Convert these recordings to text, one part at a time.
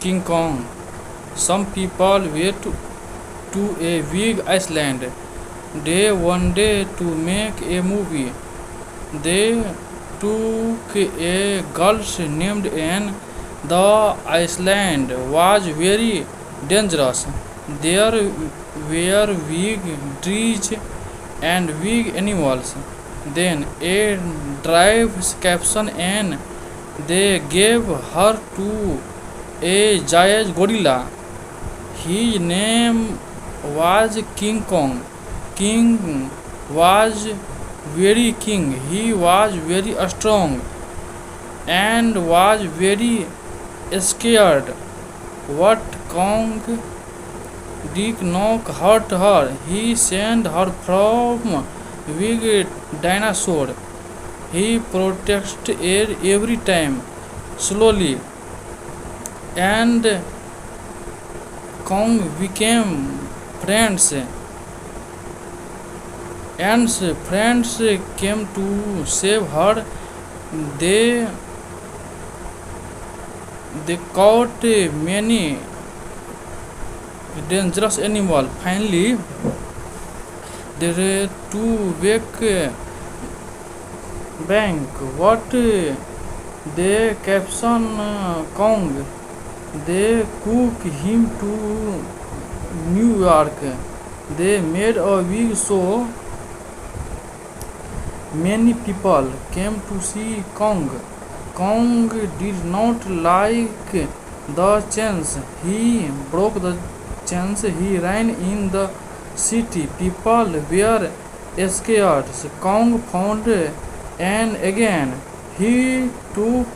King Kong. Some people went to a big island. They wanted to make a movie. They took a girl named Anne. The island was very dangerous. There were big trees and big animals. Then a drive caption and they gave her to a giant gorilla. His name was King Kong. King was very king. He was very strong and was very scared. What Kong did not hurt her. He sent her from big dinosaur. He protected her every time, slowly, and Kong became friends. And friends came to save her. They they caught many dangerous animals. Finally, they were to back bank. What they caption Kong. They cook him to New York. They made a big show. Many people came to see Kong. Kong did not like the chains. He broke the chains. He ran in the city. People were scared. Kong found Anne again. He took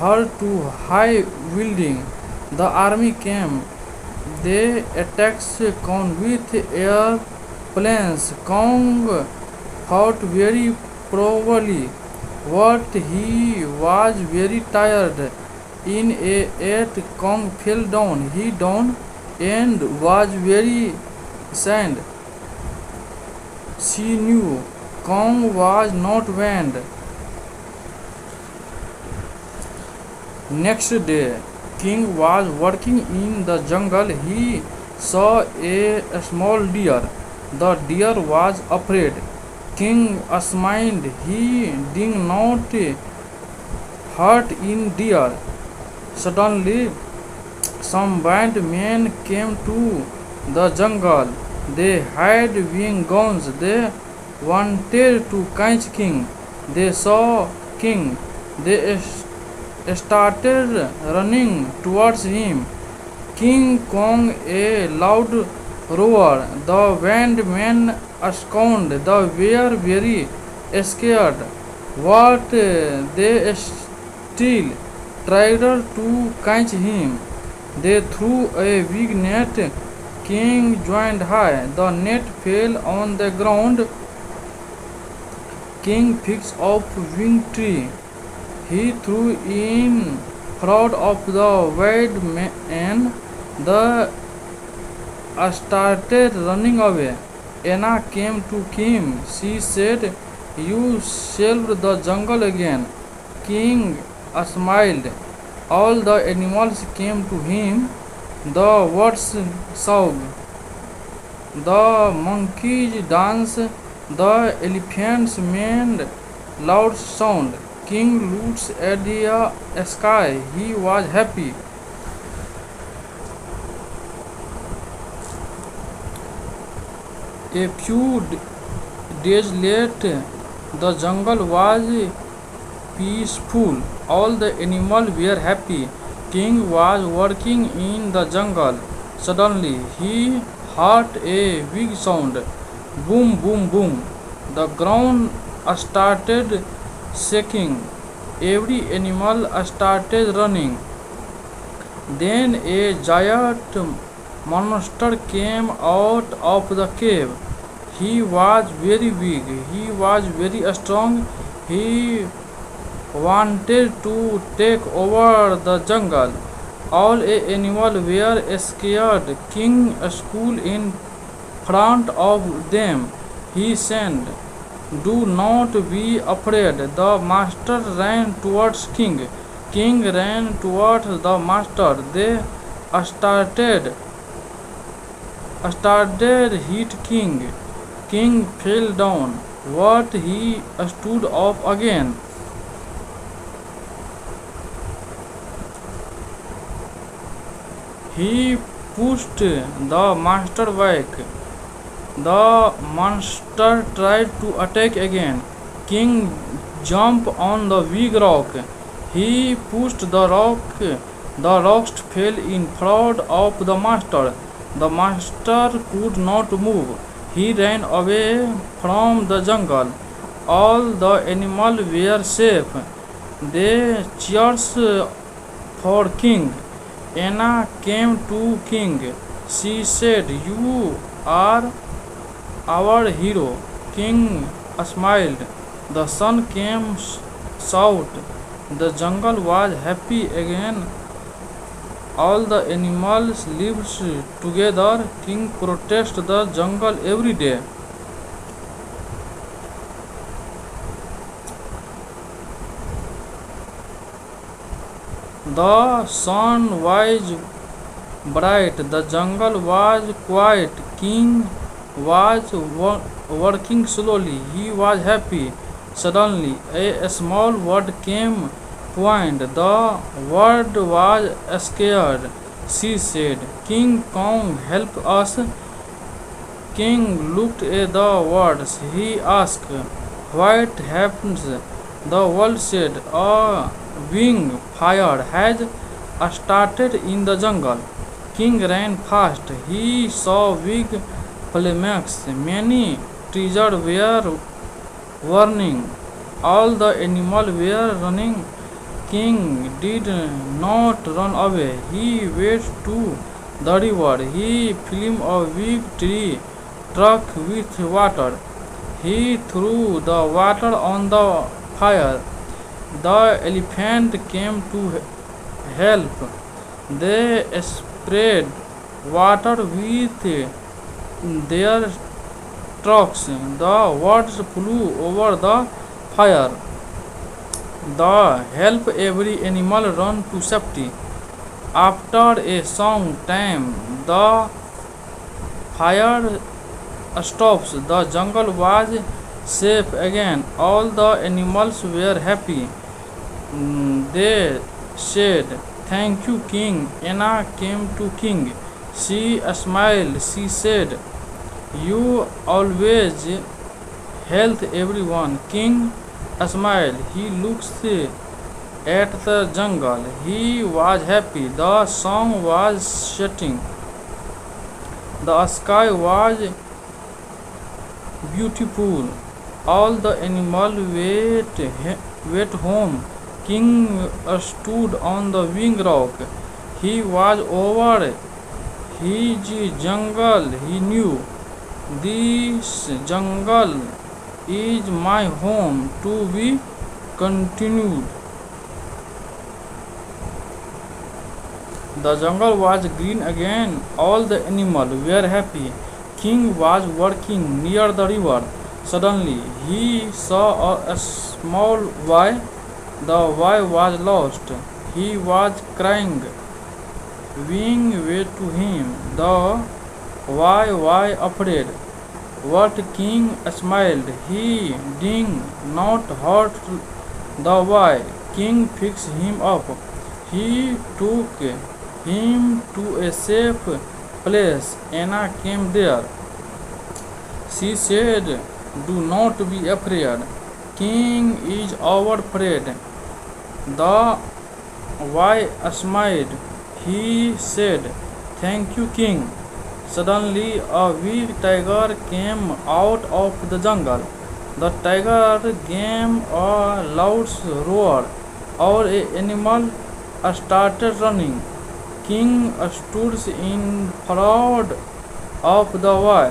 her to high building. The army came. They attacked Kong with airplanes. Kong fought very bravely, but he was very tired. In a eight, Kong fell down. He down and was very sad. She knew Kong was not banned. Next day, King was working in the jungle. He saw a small deer. The deer was afraid. King smiled. He did not hurt in deer. Suddenly, some bad men came to the jungle. They had big guns. They wanted to catch King. They saw King. They started running towards him. King Kong a loud roar. The band men astounded. They were very scared. But they still tried to catch him. They threw a big net. King joined high. The net fell on the ground. King picked up wing tree. He threw in front of the wild man. The started running away. Anna came to him. She said, "You saved the jungle again." King smiled. All the animals came to him. The birds sang. The monkeys danced. The elephants made loud sound. King looked at the sky. He was happy. A few days later, the jungle was peaceful. All the animals were happy. King was working in the jungle. Suddenly, he heard a big sound. Boom, boom, boom. The ground started shaking. Every animal started running. Then a giant monster came out of the cave. He was very big. He was very strong. He wanted to take over the jungle. All animals were scared. King stood in front of them. He said, "Do not be afraid." The master ran towards King. King ran towards the master. They started hit King. King fell down, but he stood up again. He pushed the master back. The monster tried to attack again. King jumped on the big rock. He pushed the rock. The rocks fell in front of the master. The master could not move. He ran away from the jungle. All the animals were safe. They cheered for King. Anna came to King. She said, "You are our hero." King smiled. The sun came out. The jungle was happy again. All the animals lived together. King protected the jungle every day. The sun was bright. The jungle was quiet. King was working slowly. He was happy. Suddenly, a small bird came point. The bird was scared. She said, "King Kong, help us." King looked at the birds. He asked, "What happens?" The bird said, "A wing fire has started in the jungle." King ran fast. He saw big flames. Many trees were burning. All the animals were running. King did not run away. He went to the river. He filled a big tree truck with water. He threw the water on the fire. The elephant came to help. They sprayed water with their trucks. The words flew over the fire. The help every animal run to safety. After a long time, the fire stops. The jungle was safe again. All the animals were happy. They said, "Thank you, King." Anna came to King. She smiled. She said, "You always help everyone." King smiled. He looked at the jungle. He was happy. The sun was setting. The sky was beautiful. All the animals went home. King stood on the big rock. He was over his jungle. He knew, "This jungle is my home." To be continued. The jungle was green again. All the animals were happy. King was working near the river. Suddenly, he saw a small boy. The boy was lost. He was crying. Wing went to him. The boy was afraid. But King smiled. He did not hurt the boy. King fixed him up. He took him to a safe place. Anna came there. She said, "Do not be afraid. King is our friend." The boy smiled. He said, "Thank you, King." Suddenly, a big tiger came out of the jungle. The tiger gave a loud roar. All animals started running. King stood in front of the boy.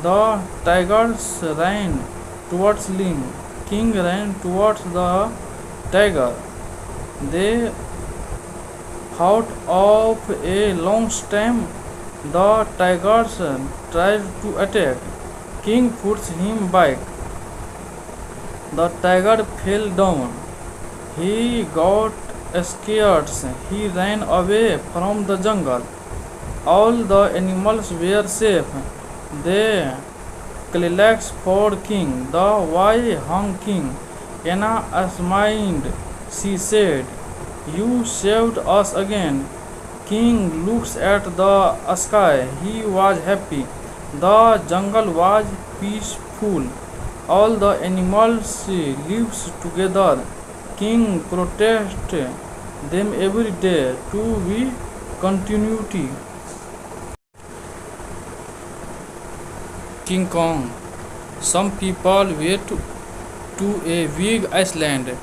The tigers ran towards him. King ran towards the tiger. They fought of a long time. The tigers tried to attack. King pushed him back. The tiger fell down. He got scared, he ran away from the jungle. All the animals were safe. They collects for king. The why hung king. Anna smiled. She said, "You saved us again." King looks at the sky. He was happy. The jungle was peaceful. All the animals lives together. King protect them every day to be continuity. King Kong. Some people went to a big island.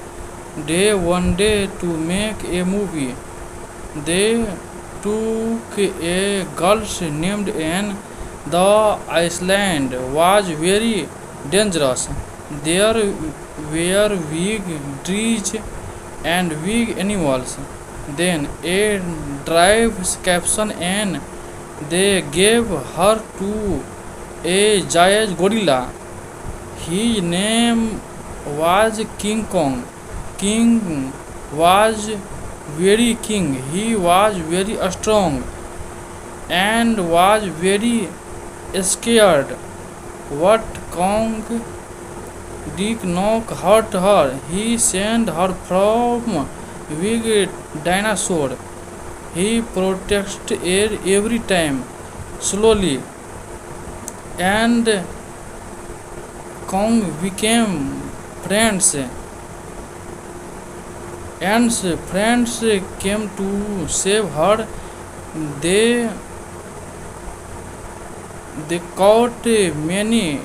They wanted to make a movie. They took a girl named Anne. The island was very dangerous. There were big trees and big animals. Then a drive caption and they gave her to a giant gorilla. His name was King Kong. King was very king. He was very strong and was very scared. What Kong did not hurt her. He sent her from big dinosaur. He protected her every time, slowly, and Kong became friends. And friends came to save her. They they caught many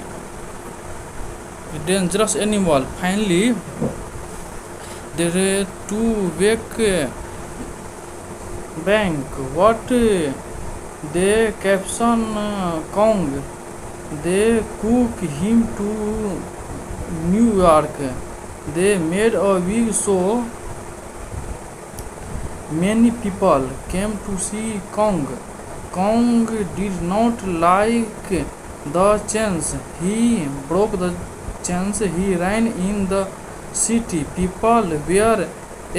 dangerous animals. Finally, they to back bank. What they caption Kong. They cook him to New York. They made a big show. Many people came to see Kong. Kong did not like the chains. He broke the chains. He ran in the city. People were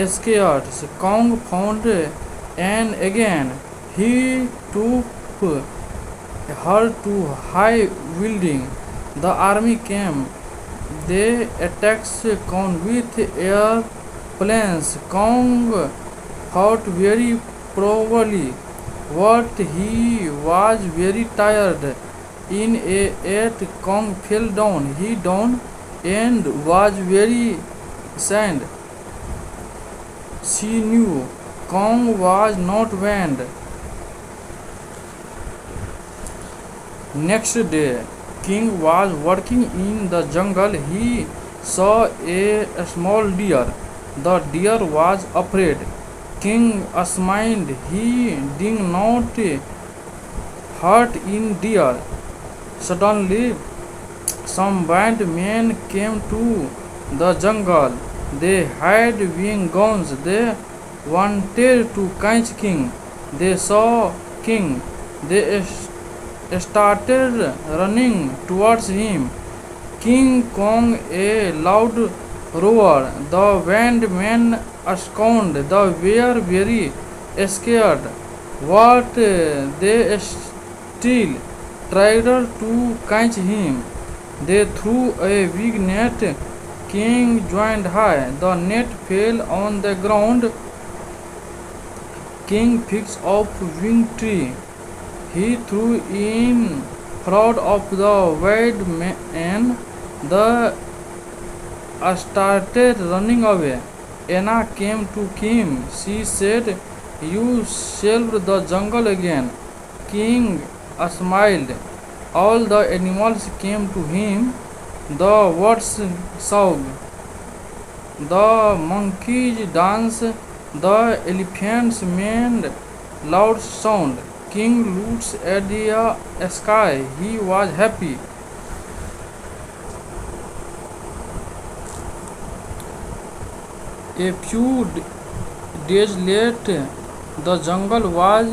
scared. Kong found Anne again. He took her to high building. The army came. They attacked Kong with airplanes. Kong fought very bravely. But he was very tired. In a eight, Kong fell down. He down and was very sad. She knew Kong was not banned. Next day, King was working in the jungle. He saw a small deer. The deer was afraid. King smiled. He did not hurt in deer. Suddenly, some band men came to the jungle. They had big guns. They wanted to catch King. They saw King. They started running towards him. King Kong a loud roar. The band men astounded. They were very scared. What they still tried to catch him. They threw a big net. King joined high. The net fell on the ground. King picked up wing tree. He threw in front of the wild man. The started running away. Anna came to him. She said, "You saved the jungle again." King smiled. All the animals came to him. The birds sang. The monkeys danced. The elephants made loud sound. King looked at the sky. He was happy. A few days later, the jungle was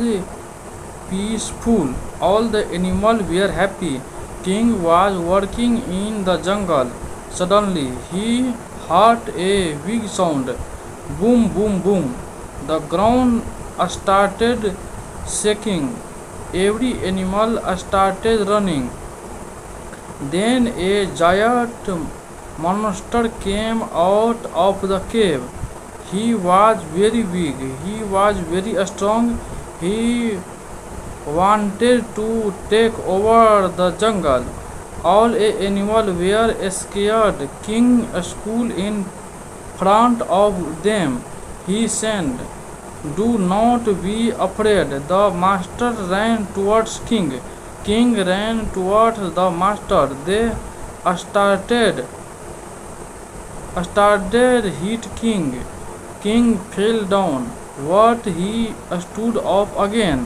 peaceful. All the animals were happy. King was working in the jungle. Suddenly, he heard a big sound. Boom, boom, boom. The ground started shaking. Every animal started running. Then a giant monster came out of the cave. He was very big. He was very strong. He wanted to take over the jungle. All the animals were scared. King stood in front of them. He said, "Do not be afraid." The master ran towards King. King ran towards the master. They started hit King. King fell down, but he stood up again.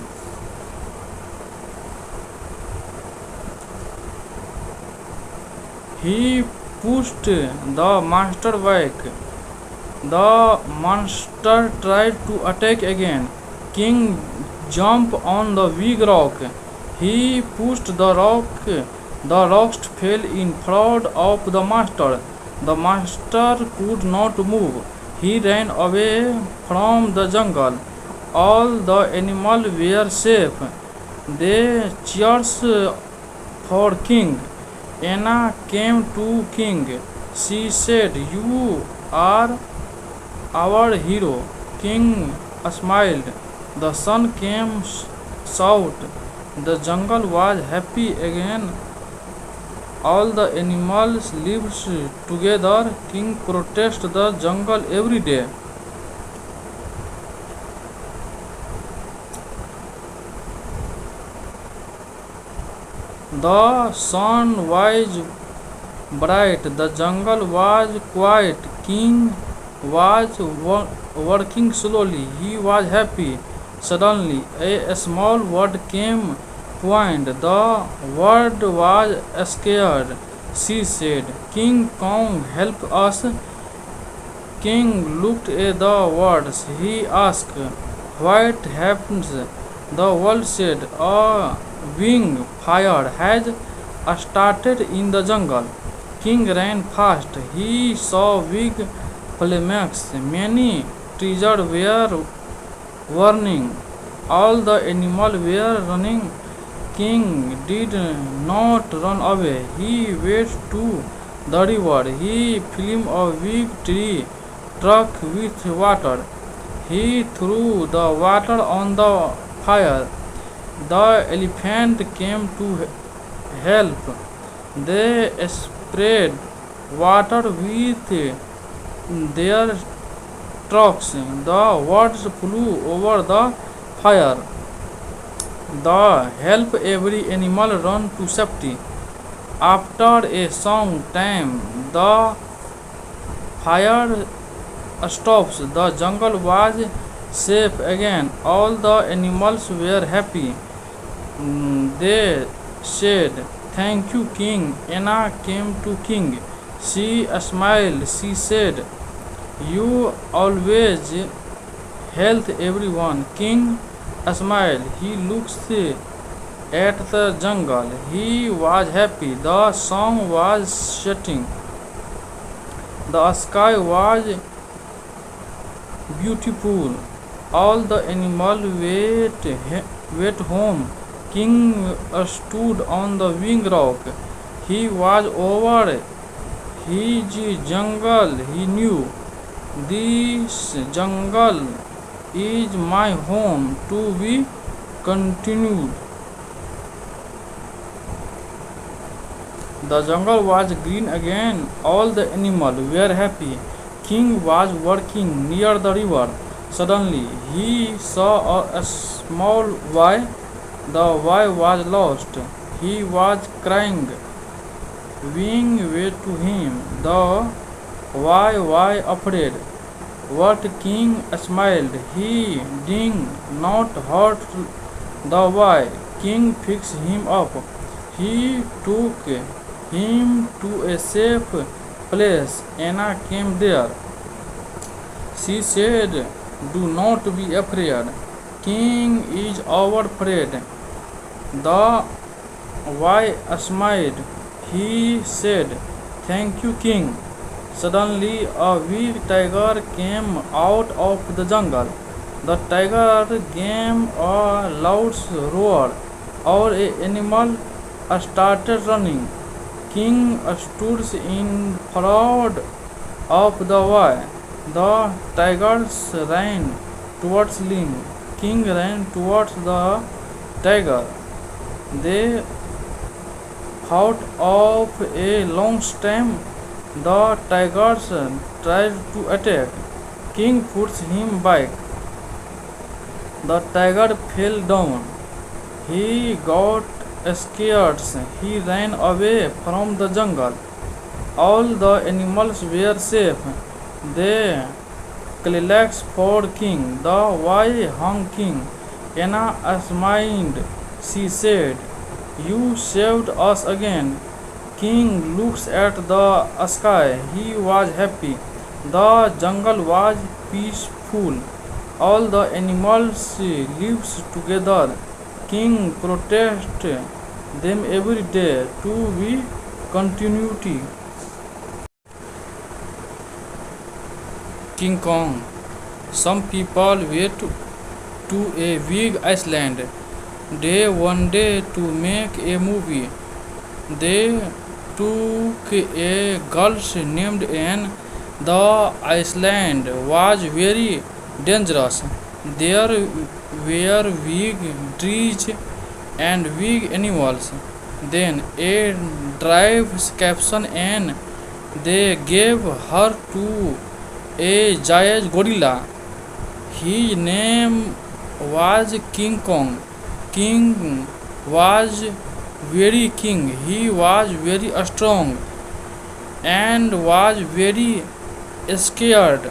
He pushed the master back. The monster tried to attack again. King jumped on the big rock. He pushed the rock. The rocks fell in front of the master. The master could not move. He ran away from the jungle. All the animals were safe. They cheered for King. Anna came to King. She said, "You are our hero." King smiled. The sun came out. The jungle was happy again. All the animals lived together. King protected the jungle every day. The sun was bright. The jungle was quiet. King was working slowly. He was happy. Suddenly, a small bird came point. The bird was scared. She said, "King Kong, help us." King looked at the birds. He asked, "What happens?" The bird said, "A wing fire has started in the jungle." King ran fast. He saw big flames. Many trees were burning. All the animals were running. King did not run away. He went to the river. He filled a big tree trunk with water. He threw the water on the fire. The elephant came to help. They spread water with their trunks. The words flew over the fire. The help every animal run to safety. After a long time, the fire stops. The jungle was safe again. All the animals were happy. They said, "Thank you, King." Anna came to King. She smiled. She said, "You always help everyone." King smiled. He looked at the jungle. He was happy. The sun was setting. The sky was beautiful. All the animals went home. King stood on the big rock. He was over his jungle. He knew, "This jungle is my home." To be continued. The jungle was green again. All the animals were happy. King was working near the river. Suddenly, he saw a small boy. The boy was lost. He was crying. Wing went to him. The boy was afraid. But King smiled. He did not hurt the boy. King fixed him up. He took him to a safe place. Anna came there. She said, "Do not be afraid. King is our friend." The boy smiled. He said, "Thank you, King." Suddenly, a big tiger came out of the jungle. The tiger gave a loud roar. Our animal started running. King stood in front of the way. The tigers ran towards him. King ran towards the tiger. They fought of a long stem. The tigers tried to attack. King pushed him back. The tiger fell down. He got scared. He ran away from the jungle. All the animals were safe. They clapped for King. The why hung King. Anna smiled. She said, "You saved us again." King looks at the sky. He was happy. The jungle was peaceful. All the animals lives together. King protect them every day to be continuity. King Kong. Some people went to a big island. They wanted to make a movie. They took a girl named Anne. The island was very dangerous. There were big trees and big animals. Then a drive caption and they gave her to a giant gorilla. His name was King Kong. King was very king. He was very strong and was very scared.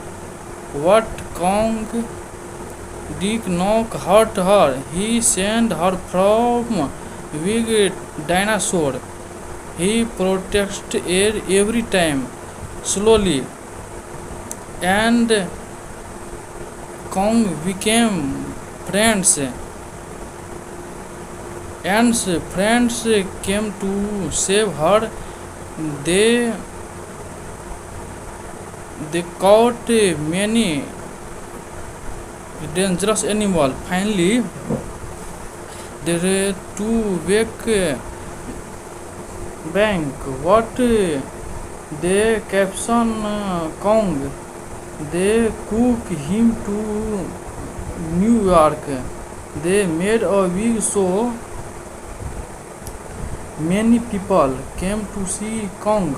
What Kong did not hurt her. He sent her from big dinosaur. He protected her every time. Slowly and Kong became friends. And friends came to save her. They caught many dangerous animals. Finally, they were to wake bank. What they caption Kong. They cook him to New York. They made a big show. Many people came to see Kong.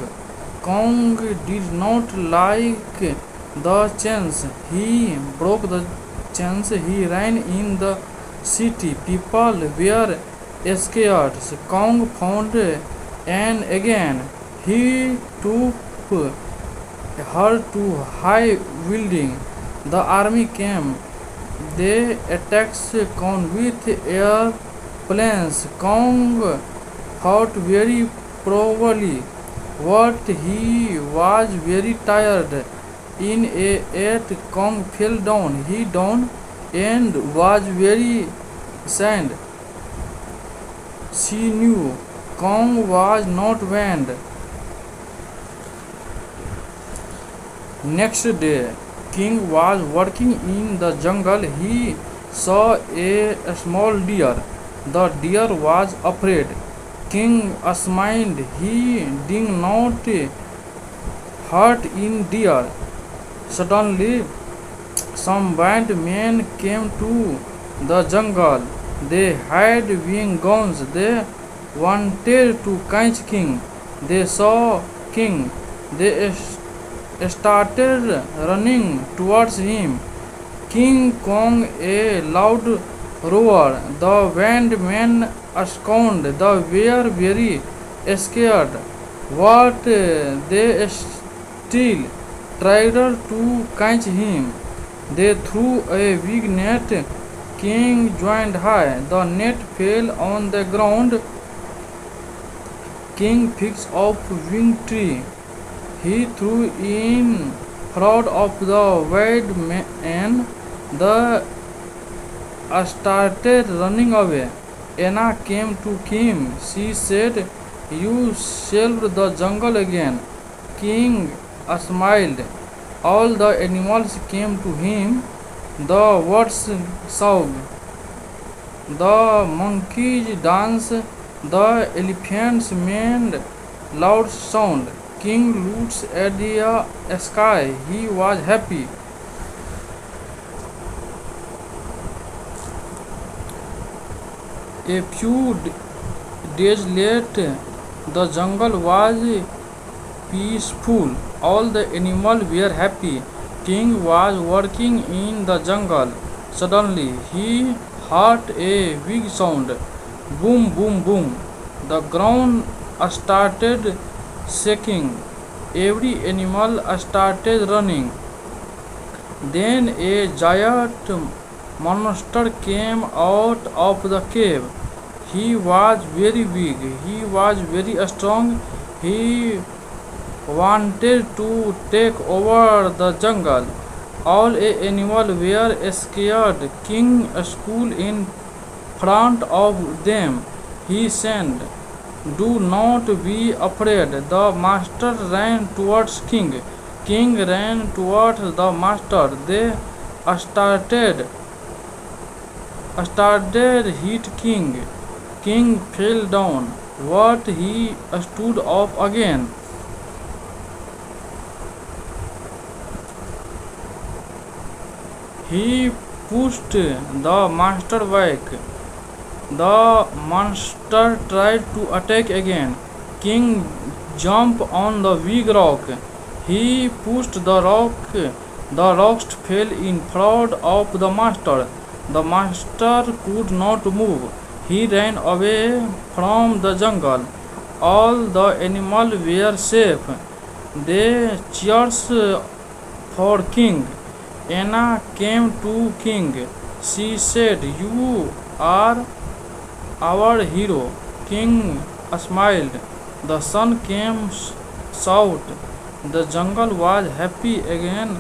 Kong did not like the chains. He broke the chains. He ran in the city. People were scared. Kong found Anne again. He took her to high building. The army came. They attacked Kong with airplanes. Kong fought very bravely. But he was very tired. In a eight, Kong fell down. He down and was very sad. She knew Kong was not banned. Next day, King was working in the jungle. He saw a small deer. The deer was afraid. King smiled. He did not hurt in deer. Suddenly, some bad men came to the jungle. They had big guns. They wanted to catch King. They saw King. They started running towards him. King Kong a loud roar. The band men astounded. They were very scared. What they still tried to catch him. They threw a big net. King joined high. The net fell on the ground. King picked up wing tree. He threw in front of the white man. The started running away. Anna came to him. She said, "You saved the jungle again." King smiled. All the animals came to him. The birds sang, the monkeys danced, the elephants made loud sound. King looked at the sky. He was happy. A few days later, the jungle was peaceful. All the animals were happy. King was working in the jungle. Suddenly, he heard a big sound. Boom, boom, boom. The ground started shaking. Every animal started running. Then a giant monster came out of the cave. He was very big. He was very strong. He wanted to take over the jungle. All animals were scared. King stood in front of them. He said, "Do not be afraid." The master ran towards King. King ran towards the master. They started hit King. King fell down, but he stood up again. He pushed the master back. The monster tried to attack again. King jumped on the big rock. He pushed the rock. The rocks fell in front of the master. The master could not move. He ran away from the jungle. All the animals were safe. They cheered for King. Anna came to King. She said, "You are our hero." King smiled. The sun came out. The jungle was happy again.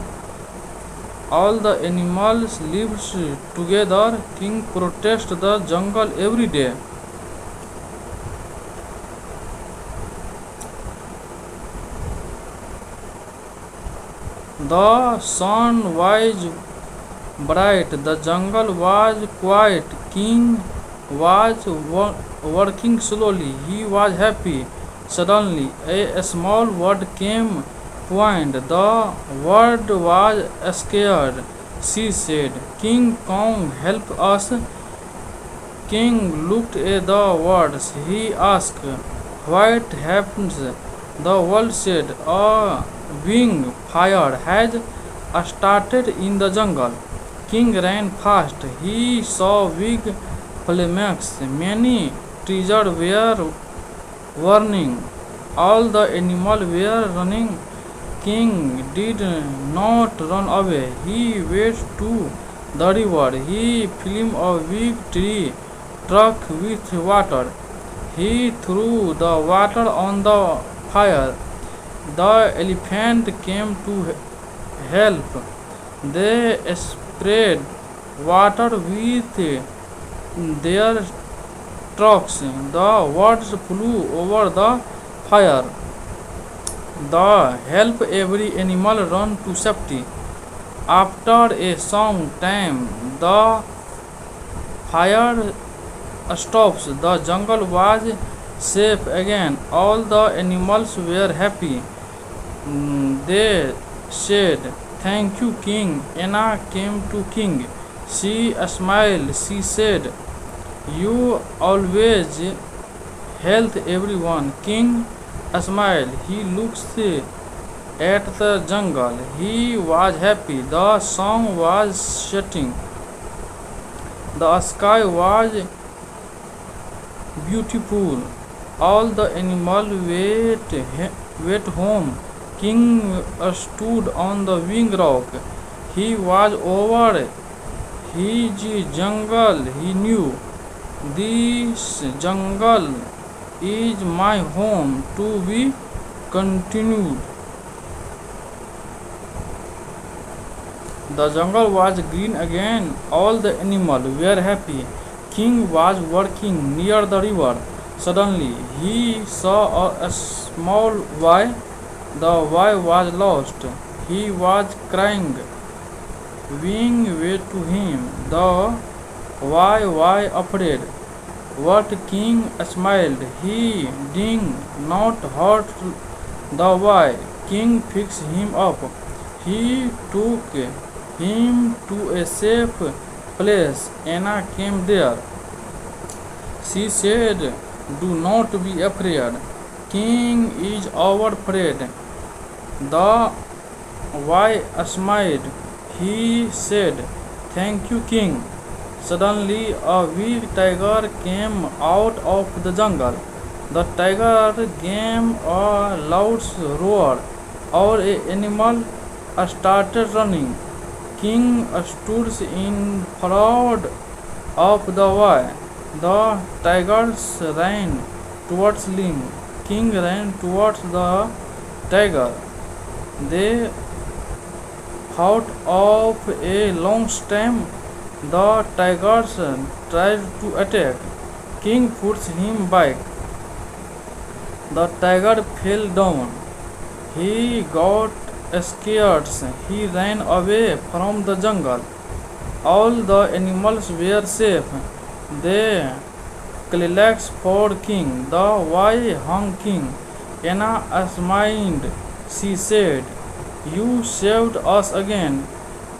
All the animals lived together. King protected the jungle every day. The sun was bright. The jungle was quiet. King was working slowly. He was happy. Suddenly, a small bird came point. The bird was scared. She said, "King Kong, help us." King looked at the birds. He asked, "What happens?" The bird said, "A big fire has started in the jungle." King ran fast. He saw big flames. Many trees were burning. All the animals were running. King did not run away. He went to the river. He filled a big tree trunk with water. He threw the water on the fire. The elephant came to help. They sprayed water with their trunks. The birds flew over the fire. The help every animal run to safety. After a long time, the fire stops. The jungle was safe again. All the animals were happy. They said, "Thank you, King." Anna came to King. She smiled. She said, "You always help everyone." King smiled. He looked at the jungle. He was happy. The sun was setting. The sky was beautiful. All the animals went home. King stood on the big rock. He was over his jungle. He knew, "This jungle is my home." To be continued. The jungle was green again. All the animals were happy. King was working near the river. Suddenly, he saw a small boy. The boy was lost. He was crying. Wing way to him. The boy was afraid. What king smiled. He did not hurt the boy. King fixed him up. He took him to a safe place. Anna came there. She said, "Do not be afraid. King is our friend." The boy smiled. He said, "Thank you, King." Suddenly, a big tiger came out of the jungle. The tiger gave a loud roar. Our animal started running. King stood in front of the boy. The tigers ran towards him. King ran towards the tiger. They fought of a long time. The tigers tried to attack. King pushed him back. The tiger fell down. He got scared. He ran away from the jungle. All the animals were safe. They clapped for King. The boy hung King. Anna smiled. She said, "You saved us again."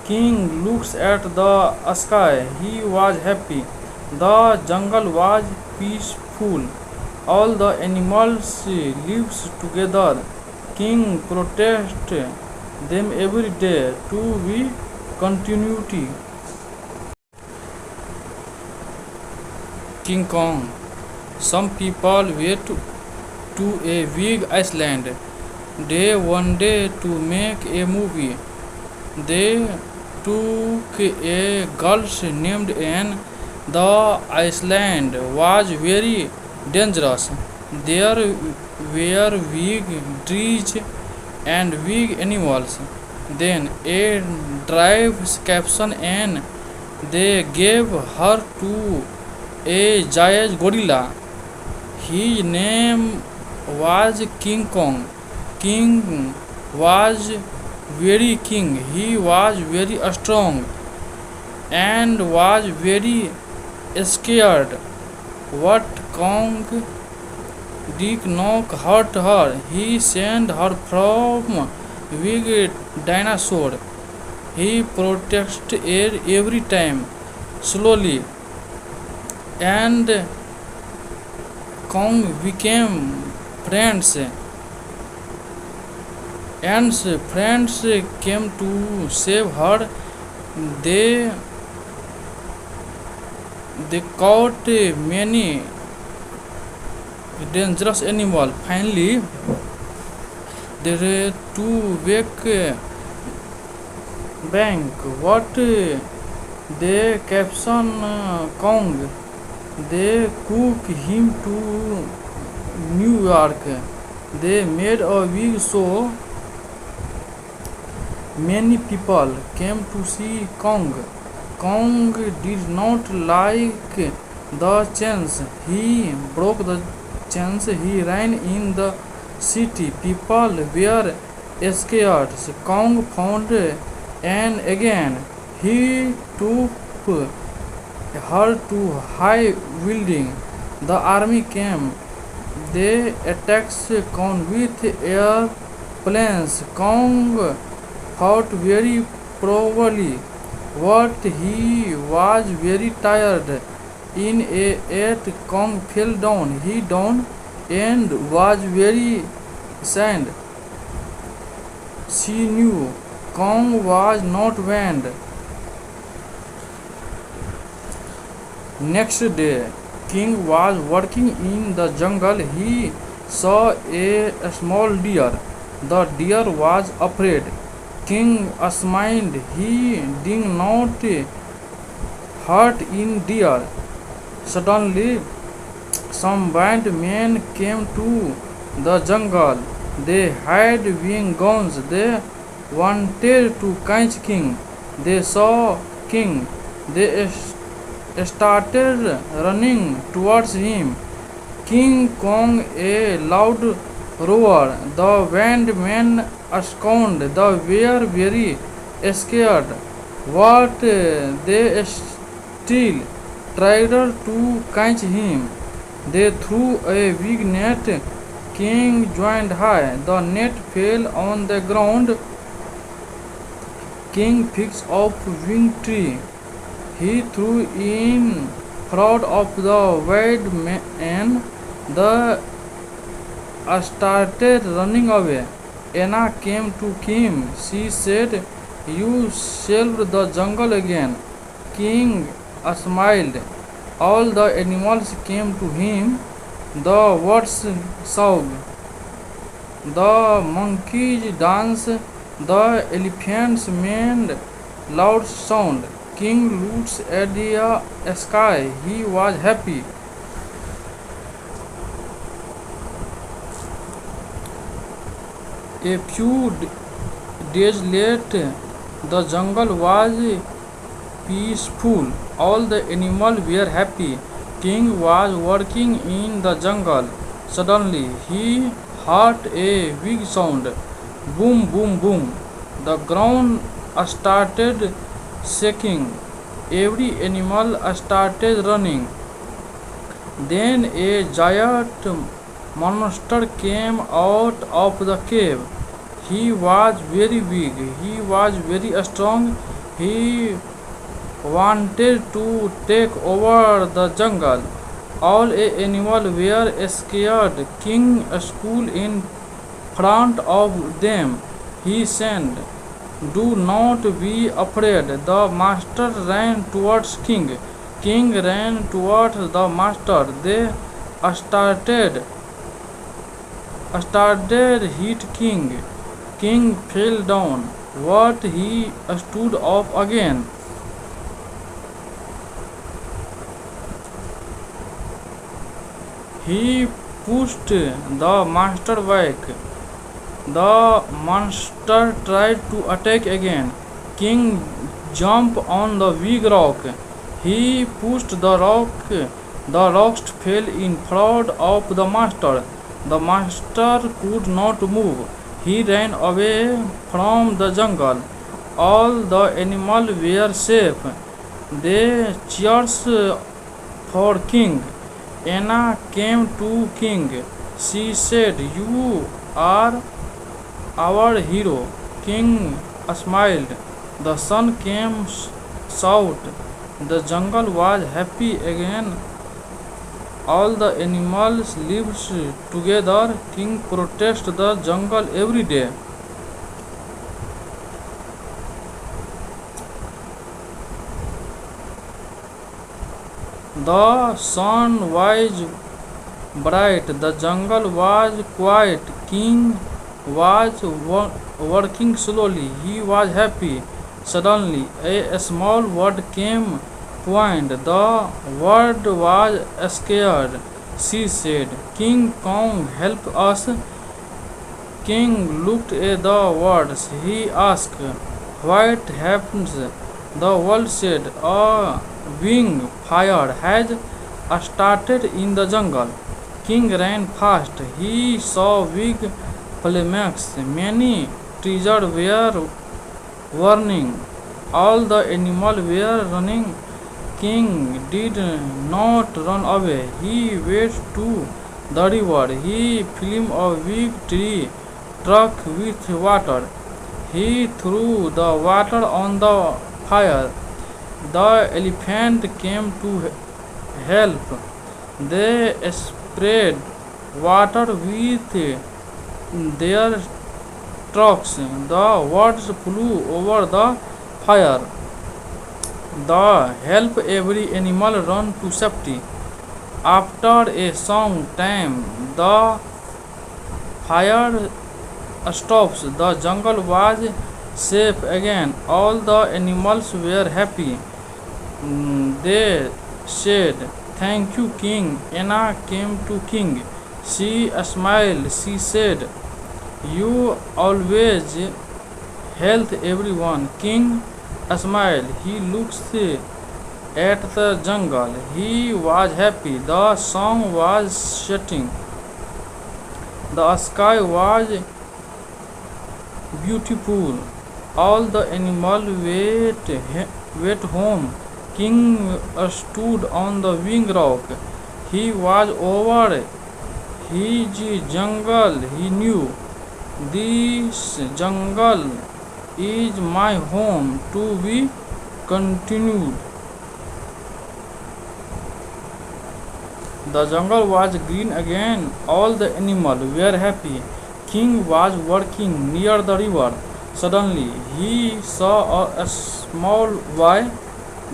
King looked at the sky. He was happy. The jungle was peaceful. All the animals lived together. King protected them every day to be continuity. King Kong. Some people went to a big island. They wanted to make a movie. They took a girl named Anne. The island was very dangerous. There were big trees and big animals. Then a drive captain and they gave her to a giant gorilla. His name was King Kong. King was very king. He was very strong and was very scared. What Kong did not hurt her. He sent her from big dinosaur. He protected her every time. Slowly, and Kong became friends. And friends came to save her. They caught many dangerous animals. Finally, they to back bank. What they caption Kong. They took him to New York. They made a big show. Many people came to see Kong. Kong did not like the chains. He broke the chains. He ran in the city. People were scared. Kong found Anne again. He took her to high building. The army came. They attacked Kong with airplanes. Kong fought very bravely, but he was very tired. In a Kong fell down. He down and was very sad. She knew Kong was not banned. Next day, King was working in the jungle. He saw a small deer. The deer was afraid. King smiled. He did not hurt in deer. Suddenly, some bad men came to the jungle. They had big guns. They wanted to catch King. They saw King. They started running towards him. King Kong a loud roar. The men abscond. They were very scared. What they still tried to catch him. They threw a big net. King joined high. The net fell on the ground. King picked up wing tree. He threw in front of the wild man. The started running away. Anna came to King. She said, "You saved the jungle again." King smiled. All the animals came to him. The birds sang. The monkeys danced. The elephants made loud sound. King looked at the sky. He was happy. A few days later, the jungle was peaceful. All the animals were happy. King was working in the jungle. Suddenly, he heard a big sound. Boom, boom, boom. The ground started shaking. Every animal started running. Then a giant monster came out of the cave. He was very big. He was very strong. He wanted to take over the jungle. All animals were scared. King stood in front of them. He said, "Do not be afraid." The master ran towards King. King ran towards the master. They started hit King. King fell down, but he stood up again. He pushed the monster back. The monster tried to attack again. King jumped on the big rock. He pushed the rock. The rocks fell in front of the monster. The monster could not move. He ran away from the jungle. All the animals were safe. They cheered for King. Anna came to King. She said, "You are our hero." King smiled. The sun came out. The jungle was happy again. All the animals lived together. King protected the jungle every day. The sun was bright. The jungle was quiet. King was working slowly. He was happy. Suddenly, a small bird came point. The bird was scared. She said, "King Kong, help us." King looked at the birds. He asked, "What happens?" The bird said, "A wing fire has started in the jungle." King ran fast. He saw big flames. Many trees were burning. All the animals were running. King did not run away. He went to the river. He filled a big tree trunk with water. He threw the water on the fire. The elephant came to help. They sprayed water with their trunks. The birds flew over the fire. The help every animal run to safety. After a long time, the fire stops. The jungle was safe again. All the animals were happy. They said, "Thank you, King." Anna came to King. She smiled. She said, "You always help everyone." King smiled. He looked at the jungle. He was happy. The sun was setting. The sky was beautiful. All the animals went home. King stood on the wing rock. He was over his jungle. He knew this jungle is my home to be continued. The jungle was green again. All the animals were happy. King was walking near the river. Suddenly, he saw a small boy.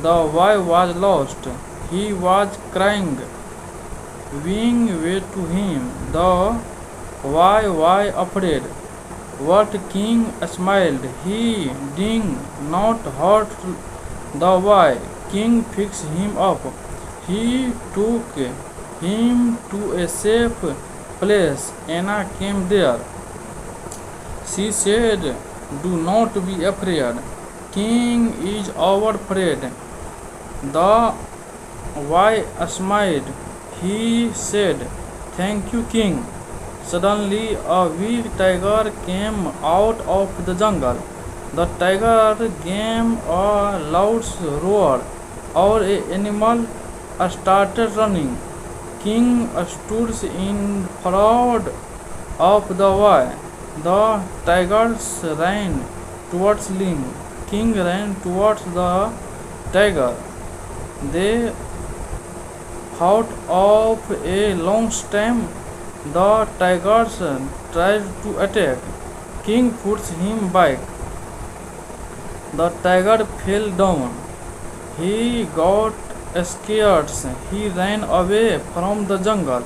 The boy was lost. He was crying. Wing way to him. The boy was afraid. But King smiled. He did not hurt the boy. King fixed him up. He took him to a safe place. Anna came there. She said, "Do not be afraid. King is our friend." The boy smiled. He said, "Thank you, King." Suddenly, a big tiger came out of the jungle. The tiger gave a loud roar. All animals started running. King stood in front of the boy. The tigers ran towards him. King ran towards the tiger. They fought of a long time. The tigers tried to attack. King pushed him back. The tiger fell down. He got scared. He ran away from the jungle.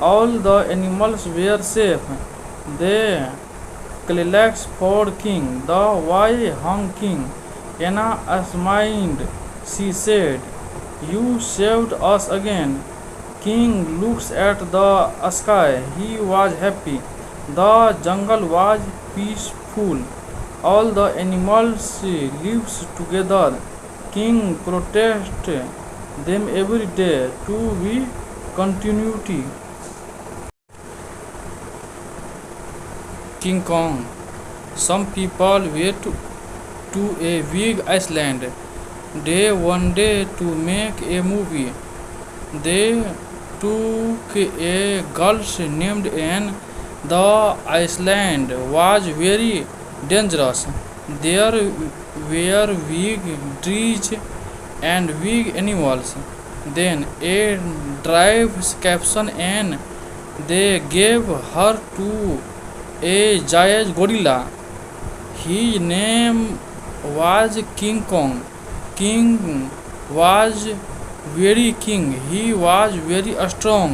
All the animals were safe. They clapped for King. The boy hung King. Anna smiled. She said, "You saved us again." King looked at the sky. He was happy. The jungle was peaceful. All the animals lived together. King protected them every day to be continuity. King Kong. Some people went to a big island. They wanted to make a movie. They took a girl named Anne. The island was very dangerous. There were big trees and big animals. Then a drive caption Anne. They gave her to a giant gorilla. His name was King Kong. King was very king. He was very strong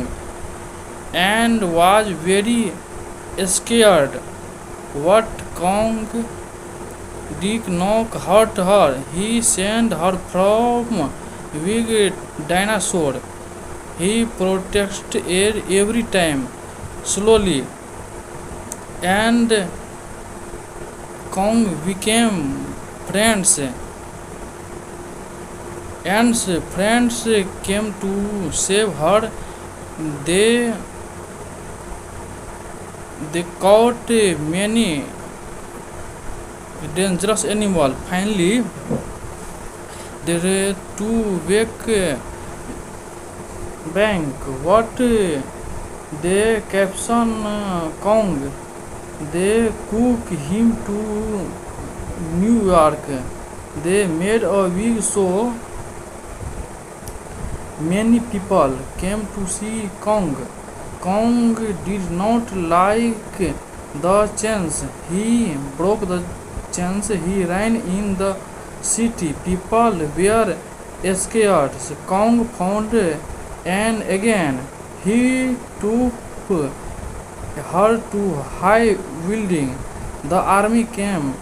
and was very scared. What Kong did not hurt her. He sent her from big dinosaur. He protected her every time. Slowly, and Kong became friends. And friends came to save her. They caught many dangerous animals. Finally, they were to back bank. What they caption Kong. They took him to New York. They made a big show. Many people came to see Kong. Kong did not like the chains. He broke the chains. He ran in the city. People were scared. Kong found Anne again. He took her to high building. The army came.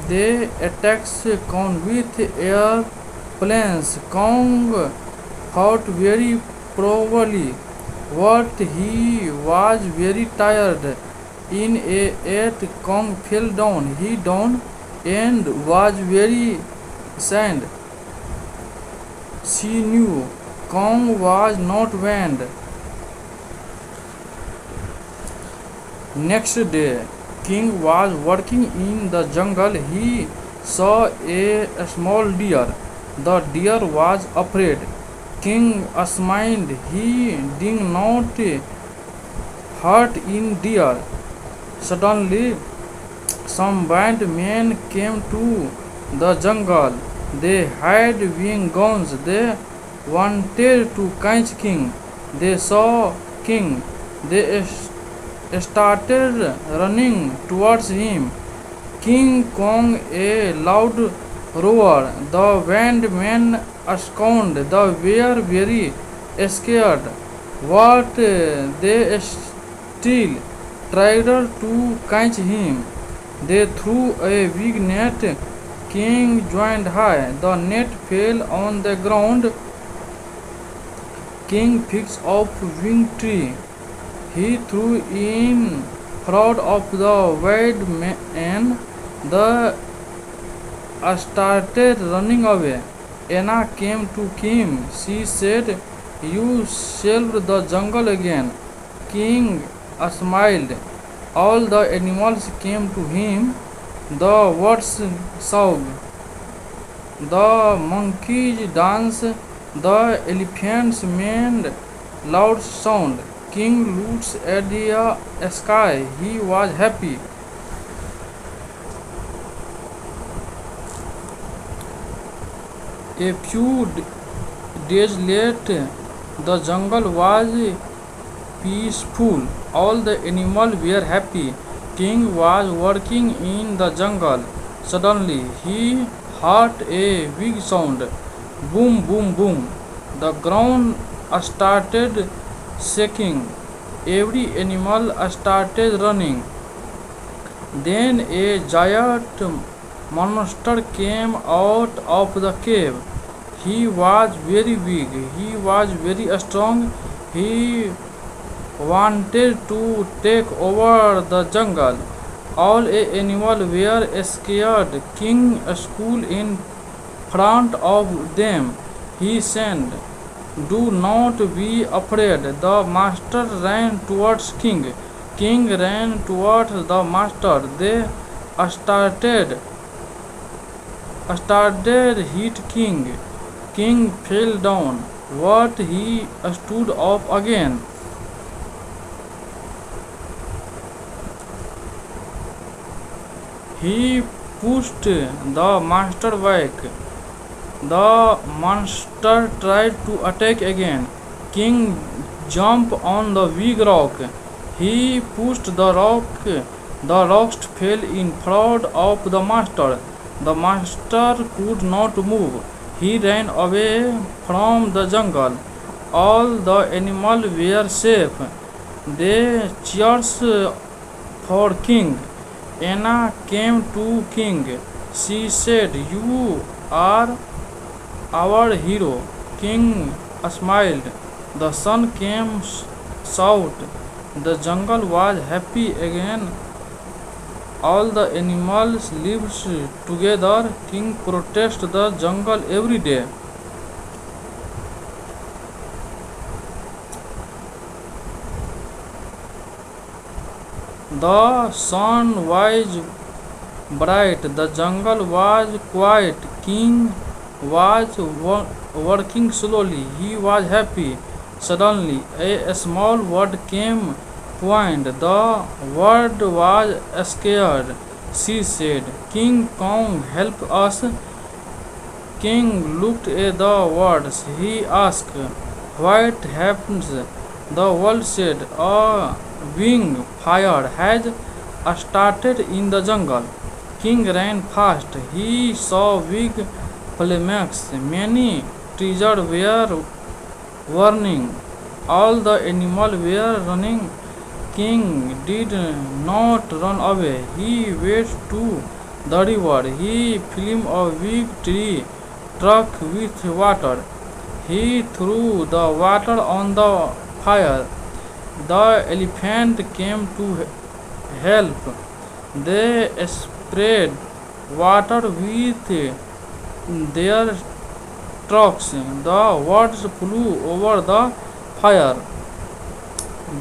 They attacked Kong with airplanes. Kong fought very bravely, but he was very tired. In a eight, Kong fell down. He down and was very sad. She knew Kong was not banned. Next day, King was working in the jungle. He saw a small deer. The deer was afraid. King smiled. He did not hurt in deer. Suddenly, some band men came to the jungle. They had wing guns. They wanted to catch King. They saw King. They started running towards him. King Kong a loud roar. The band men scowned. They were very scared. What they still tried to catch him. They threw a big net. King joined high. The net fell on the ground. King picked up wing tree. He threw in front of the wild man. The started running away. Anna came to King. She said, "You saved the jungle again." King smiled. All the animals came to him. The birds sang. The monkeys danced. The elephants made loud sound. King looked at the sky. He was happy. A few days later, the jungle was peaceful. All the animals were happy. King was working in the jungle. Suddenly, he heard a big sound. Boom, boom, boom. The ground started shaking. Every animal started running. Then a giant monster came out of the cave. He was very big. He was very strong. He wanted to take over the jungle. All the animals were scared. King stood in front of them. He said, "Do not be afraid." The master ran towards King. King ran towards the master. They started hit King. King fell down, but he stood up again. He pushed the master back. The monster tried to attack again. King jumped on the big rock. He pushed the rock. The rocks fell in front of the master. The master could not move. He ran away from the jungle. All the animals were safe. They cheered for King. Anna came to King. She said, "You are our hero." King smiled. The sun came out. The jungle was happy again. All the animals lived together. King protected the jungle every day. The sun was bright. The jungle was quiet. King was working slowly. He was happy. Suddenly, a small bird came point. The bird was scared. She said, "King Kong, help us." King looked at the birds. He asked, "What happens?" The bird said, "A wing fire has started in the jungle." King ran fast. He saw big flames. Many trees were burning. All the animals were running. King did not run away. He went to the river. He filled a big tree trunk with water. He threw the water on the fire. The elephant came to help. They sprayed water with their trunks. The birds flew over the fire.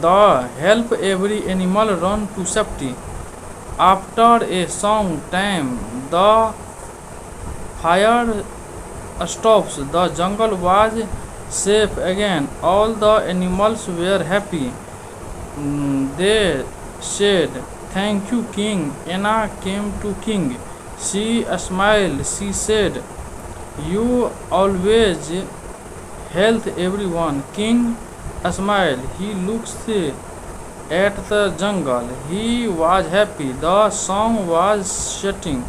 The help every animal run to safety. After a long time, the fire stops. The jungle was safe again. All the animals were happy. They said, "Thank you, King." Anna came to King. She smiled. She said, "You always help everyone." King smiled. He looked at the jungle. He was happy. The sun was setting.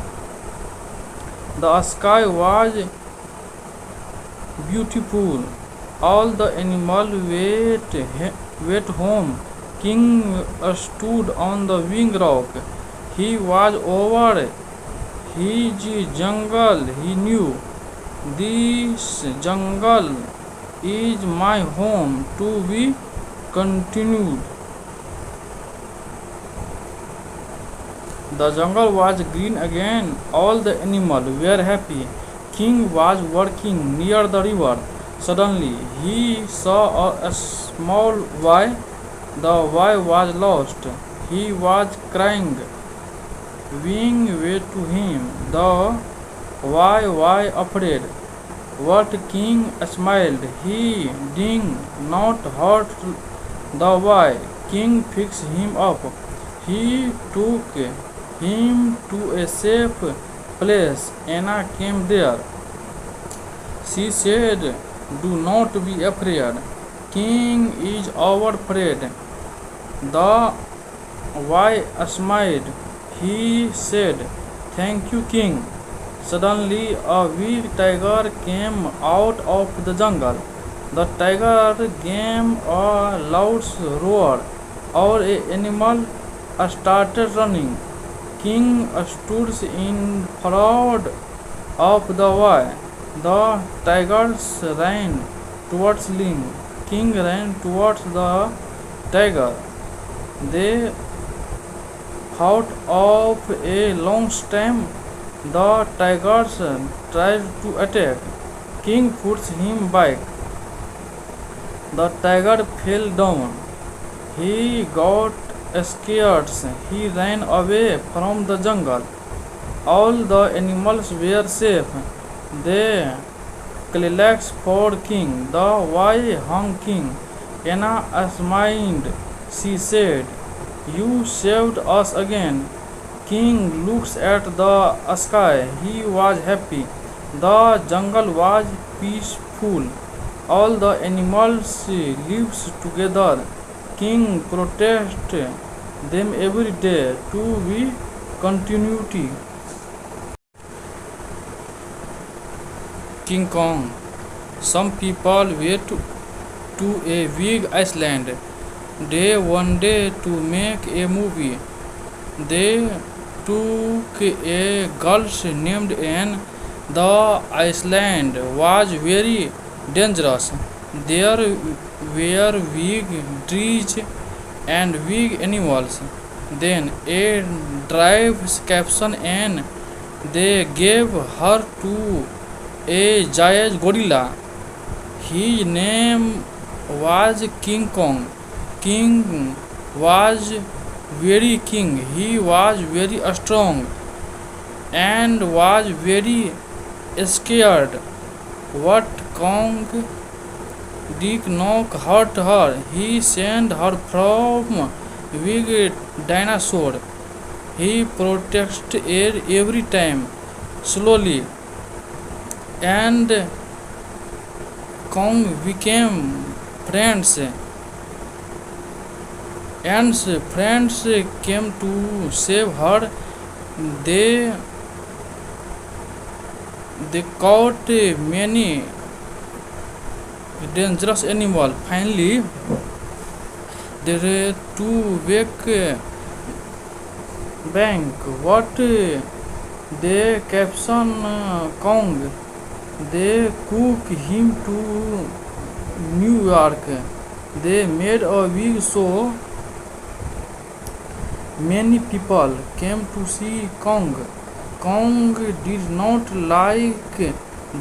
The sky was beautiful. All the animals went home. King stood on the big rock. He was over his jungle. He knew, this jungle is my home, to be continued. The jungle was green again. All the animals were happy. King was walking near the river. Suddenly he saw a small boy. The boy was lost. He was crying. Wing way to him. The boy was afraid. But King smiled. He did not hurt the boy. King fixed him up. He took him to a safe place. Anna came there. She said, "Do not be afraid. King is our friend." The boy smiled. He said, "Thank you, King." Suddenly, a big tiger came out of the jungle. The tiger gave a loud roar. All animals started running. King stood in front of the boy. The tigers ran towards him. King ran towards the tiger. They fought of a long time. The tigers tried to attack. King pushed him back. The tiger fell down. He got scared. He ran away from the jungle. All the animals were safe. They clapped for King. The boy hung King. Anna smiled. She said, "You saved us again." King looked at the sky. He was happy. The jungle was peaceful. All the animals lived together. King protected them every day to be continuity. King Kong. Some people went to a big island. They wanted to make a movie. They took a girl named Anne. The island was very dangerous. There were big trees and big animals. Then a drive caption and they gave her to a giant gorilla. His name was King Kong. King was very king. He was very strong and was very scared. What Kong did not hurt her. He saved her from big dinosaur. He protected her every time. Slowly, and Kong became friends. And friends came to save her. They caught many dangerous animals. Finally, they were to wake bank. What they caption Kong. They took him to New York. They made a big show. Many people came to see Kong. Kong did not like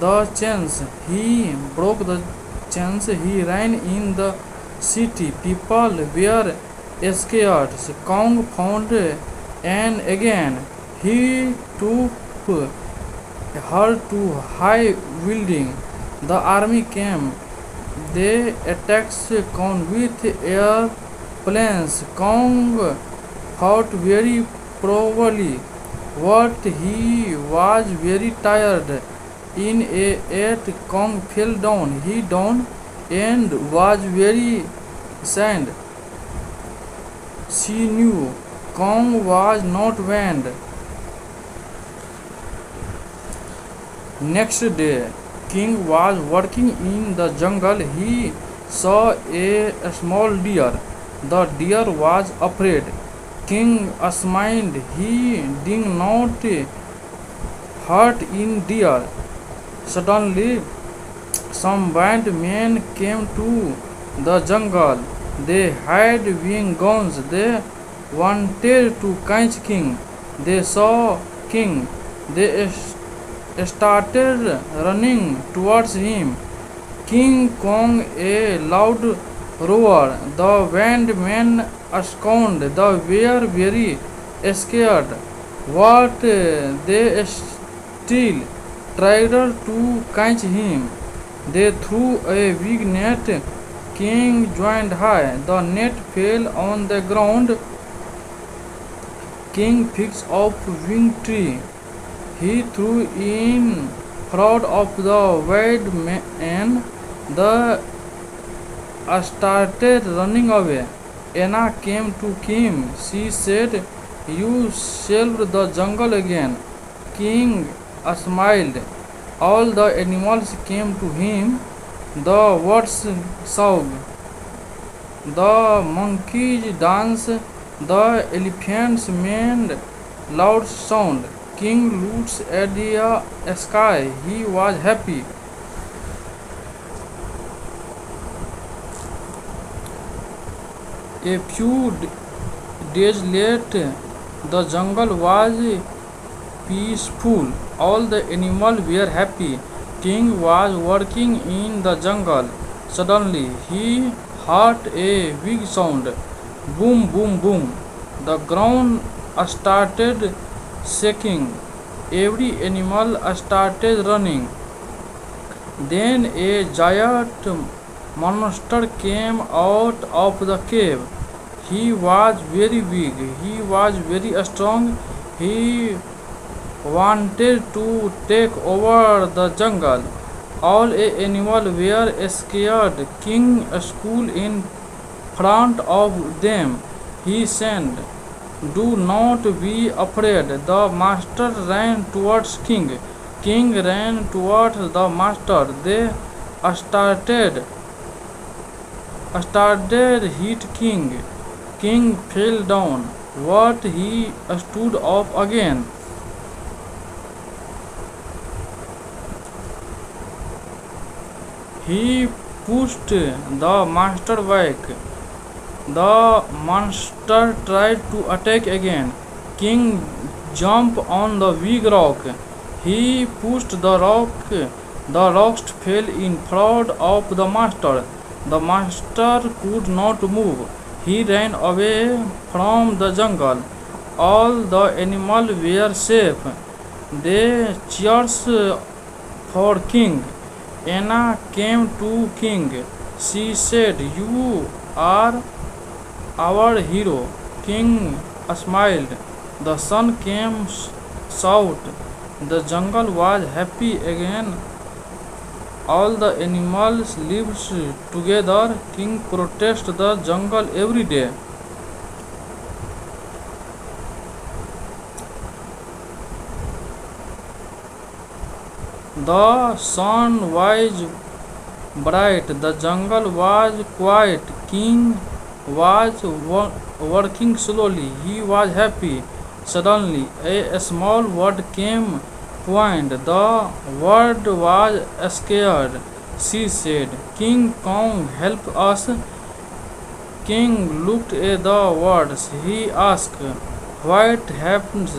the chains. He broke the chains. He ran in the city. People were scared. Kong found Anne again. He took her to high building. The army came. They attacked Kong with airplanes. Kong fought very bravely, but he was very tired. In a eight, Kong fell down. He down and was very sad. She knew Kong was not banned. Next day, King was working in the jungle. He saw a small deer. The deer was afraid. King smiled. He did not hurt in deer. Suddenly, some band men came to the jungle. They had wing guns. They wanted to catch King. They saw King. They started running towards him. King Kong a loud roar. The band men scowned. They were very scared. What they still tried to catch him. They threw a big net. King joined high. The net fell on the ground. King picked up wing tree. He threw in front of the wild man. The started running away. Anna came to him. She said, "You saved the jungle again." King smiled. All the animals came to him. The birds sang. The monkeys danced. The elephants made loud sound. King looked at the sky. He was happy. A few days later, the jungle was peaceful. All the animals were happy. King was working in the jungle. Suddenly, he heard a big sound. Boom, boom, boom. The ground started shaking. Every animal started running. Then a giant monster came out of the cave. He was very big. He was very strong. He wanted to take over the jungle. All animals were scared. King stood in front of them. He said, "Do not be afraid." The master ran towards King. King ran towards the master. They started hit King. King fell down, but he stood up again. He pushed the master back. The monster tried to attack again. King jumped on the big rock. He pushed the rock. The rocks fell in front of the master. The master could not move. He ran away from the jungle. All the animals were safe. They cheered for King. Anna came to King. She said, "You are our hero." King smiled. The sun came out. The jungle was happy again. All the animals lived together. King protected the jungle every day. The sun was bright. The jungle was quiet. King was working slowly. He was happy. Suddenly, a small bird came point. The bird was scared. She said, "King Kong, help us." King looked at the birds. He asked, "What happens?"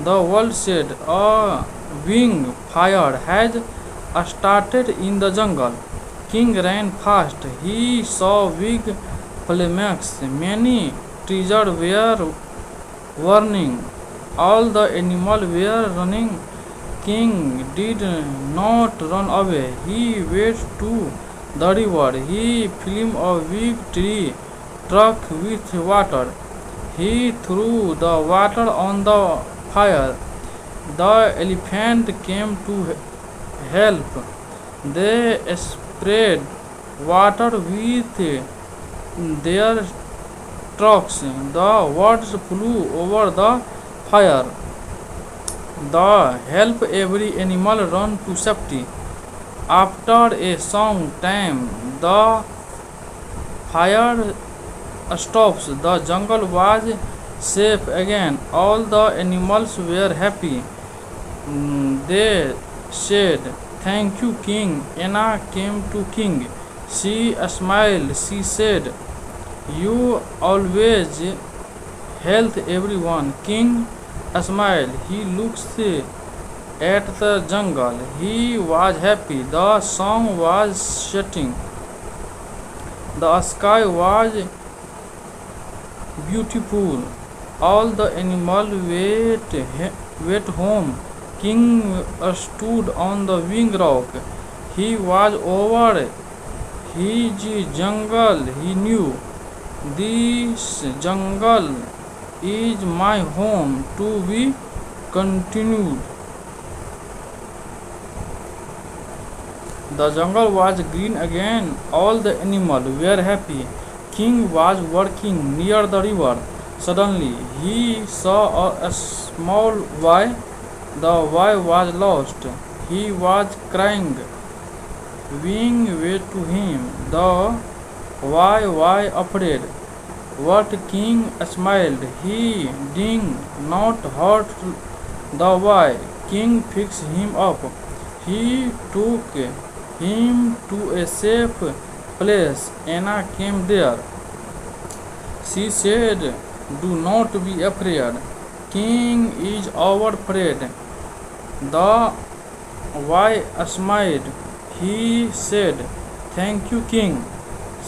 The bird said, "A wing fire has started in the jungle. King ran fast. He saw big flames. Many trees were burning. All the animals were running. King did not run away. He went to the river. He filled a big tree trunk with water. He threw the water on the fire. The elephant came to help. They sprayed water with their trunks. The words flew over the fire. The help every animal run to safety. After a long time, the fire stops. The jungle was safe again. All the animals were happy. They said, "Thank you, King." Anna came to King. She smiled. She said, "You always help everyone." King smiled. He looked at the jungle. He was happy. The sun was setting. The sky was beautiful. All the animals went home. King stood on the big rock. He was over his jungle. He knew, "This jungle is my home." To be continued. The jungle was green again. All the animals were happy. King was walking near the river. Suddenly he saw a small boy. The boy was lost. He was crying. Wing went to him. The boy was afraid. But King smiled. He did not hurt the boy. King fixed him up. He took him to a safe place. Anna came there. She said, "Do not be afraid. King is our friend." The boy smiled. He said, "Thank you, King."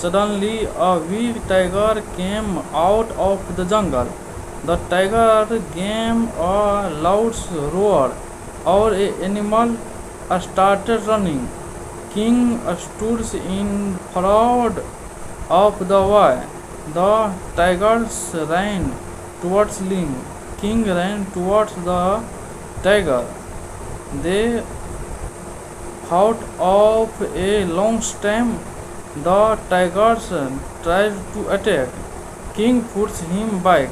Suddenly a big tiger came out of the jungle. The tiger gave a loud roar. All animals started running. King stood in front of the boy. The tigers ran towards Ling. King ran towards the tiger. They fought of a long time. The tigers tried to attack. King pushed him back.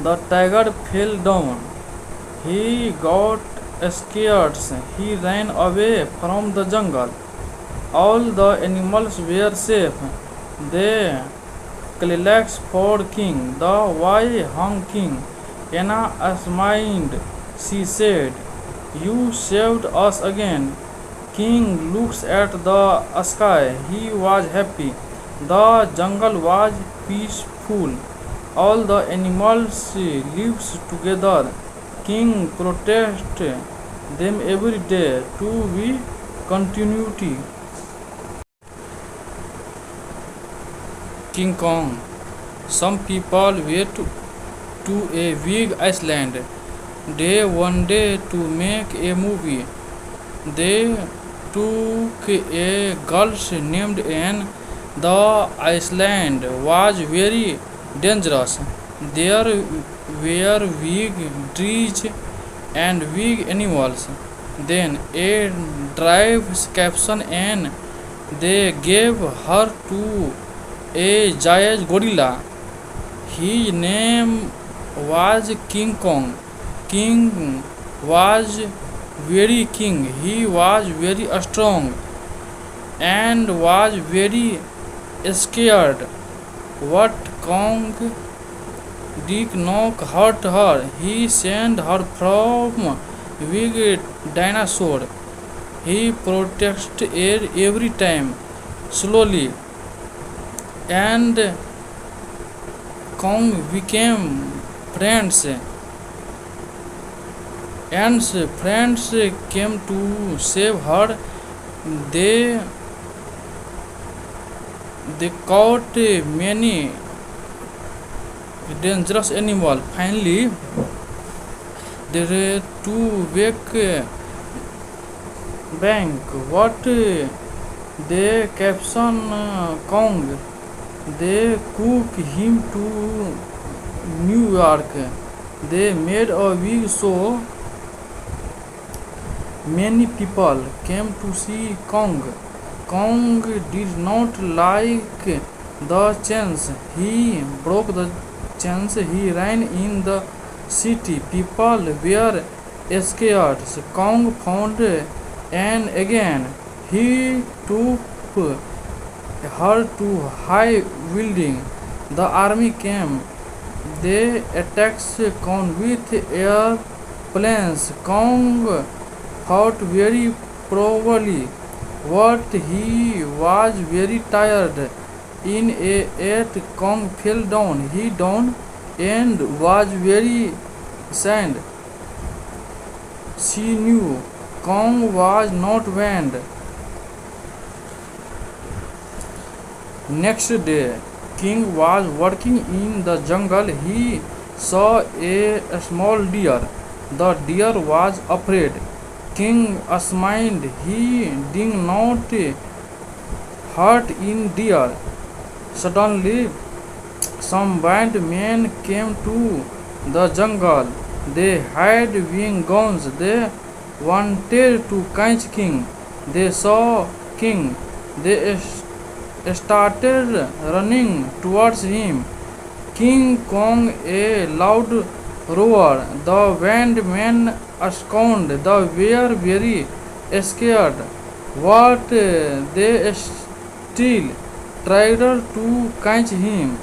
The tiger fell down. He got scared. He ran away from the jungle. All the animals were safe. They clapped for King. The boy hung King. Anna smiled. She said, "You saved us again." King looked at the sky. He was happy. The jungle was peaceful. All the animals lived together. King protected them every day. To be continuity. King Kong. Some people went to a big island. They wanted to make a movie. They took a girl named Anne. The island was very dangerous. There were big trees and big animals. Then a tribe captured Anne. They gave her to a giant gorilla. His name was King Kong. King was very king. He was very strong and was very scared. What Kong did not hurt her. He saved her from big dinosaur. He protected her every time. Slowly, and Kong became friends. And friends came to save her. They they caught many dangerous animals. Finally, they were to wake bank. What they caption Kong. They cook him to New York. They made a wig so many people came to see Kong. Kong did not like the chains. He broke the chains. He ran in the city. People were scared. Kong found and again he took her to high building. The army came. They attacked Kong with airplanes. Kong fought very bravely, but he was very tired. In a eight, Kong fell down. He down and was very sad. She knew Kong was not wind. Next day, King was working in the jungle. He saw a small deer. The deer was afraid. King smiled. He did not hurt in deer. Suddenly, some bad men came to the jungle. They had wing guns. They wanted to catch King. They saw King. They started running towards him. King Kong a loud roar. The band men astounded. They were very scared. What they still tried to catch him.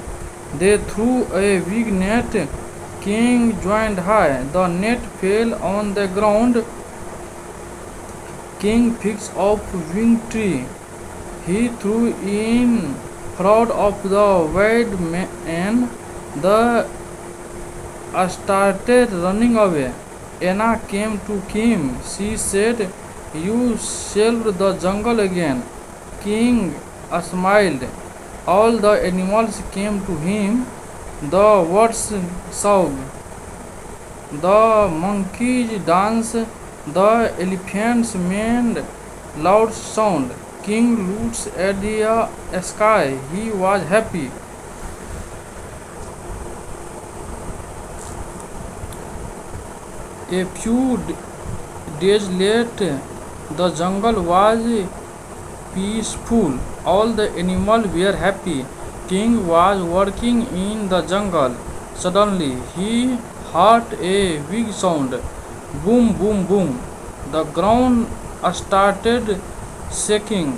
They threw a big net. King joined high. The net fell on the ground. King picked up wing tree. He threw in front of the wild man. The started running away. Anna came to him. She said, "You saved the jungle again." King smiled. All the animals came to him. The birds sang. The monkeys danced. The elephants made loud sound. King looked at the sky. He was happy. A few days later, the jungle was peaceful. All the animals were happy. King was working in the jungle. Suddenly, he heard a big sound. Boom, boom, boom. The ground started shaking.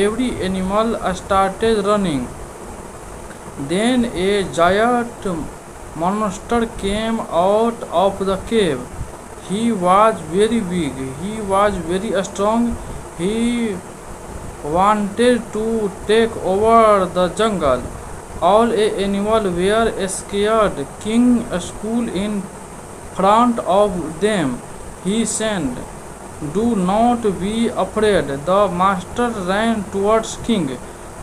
Every animal started running. Then a giant monster came out of the cave. He was very big. He was very strong. He wanted to take over the jungle. All the animals were scared. King stood in front of them. He said, "Do not be afraid." The master ran towards King.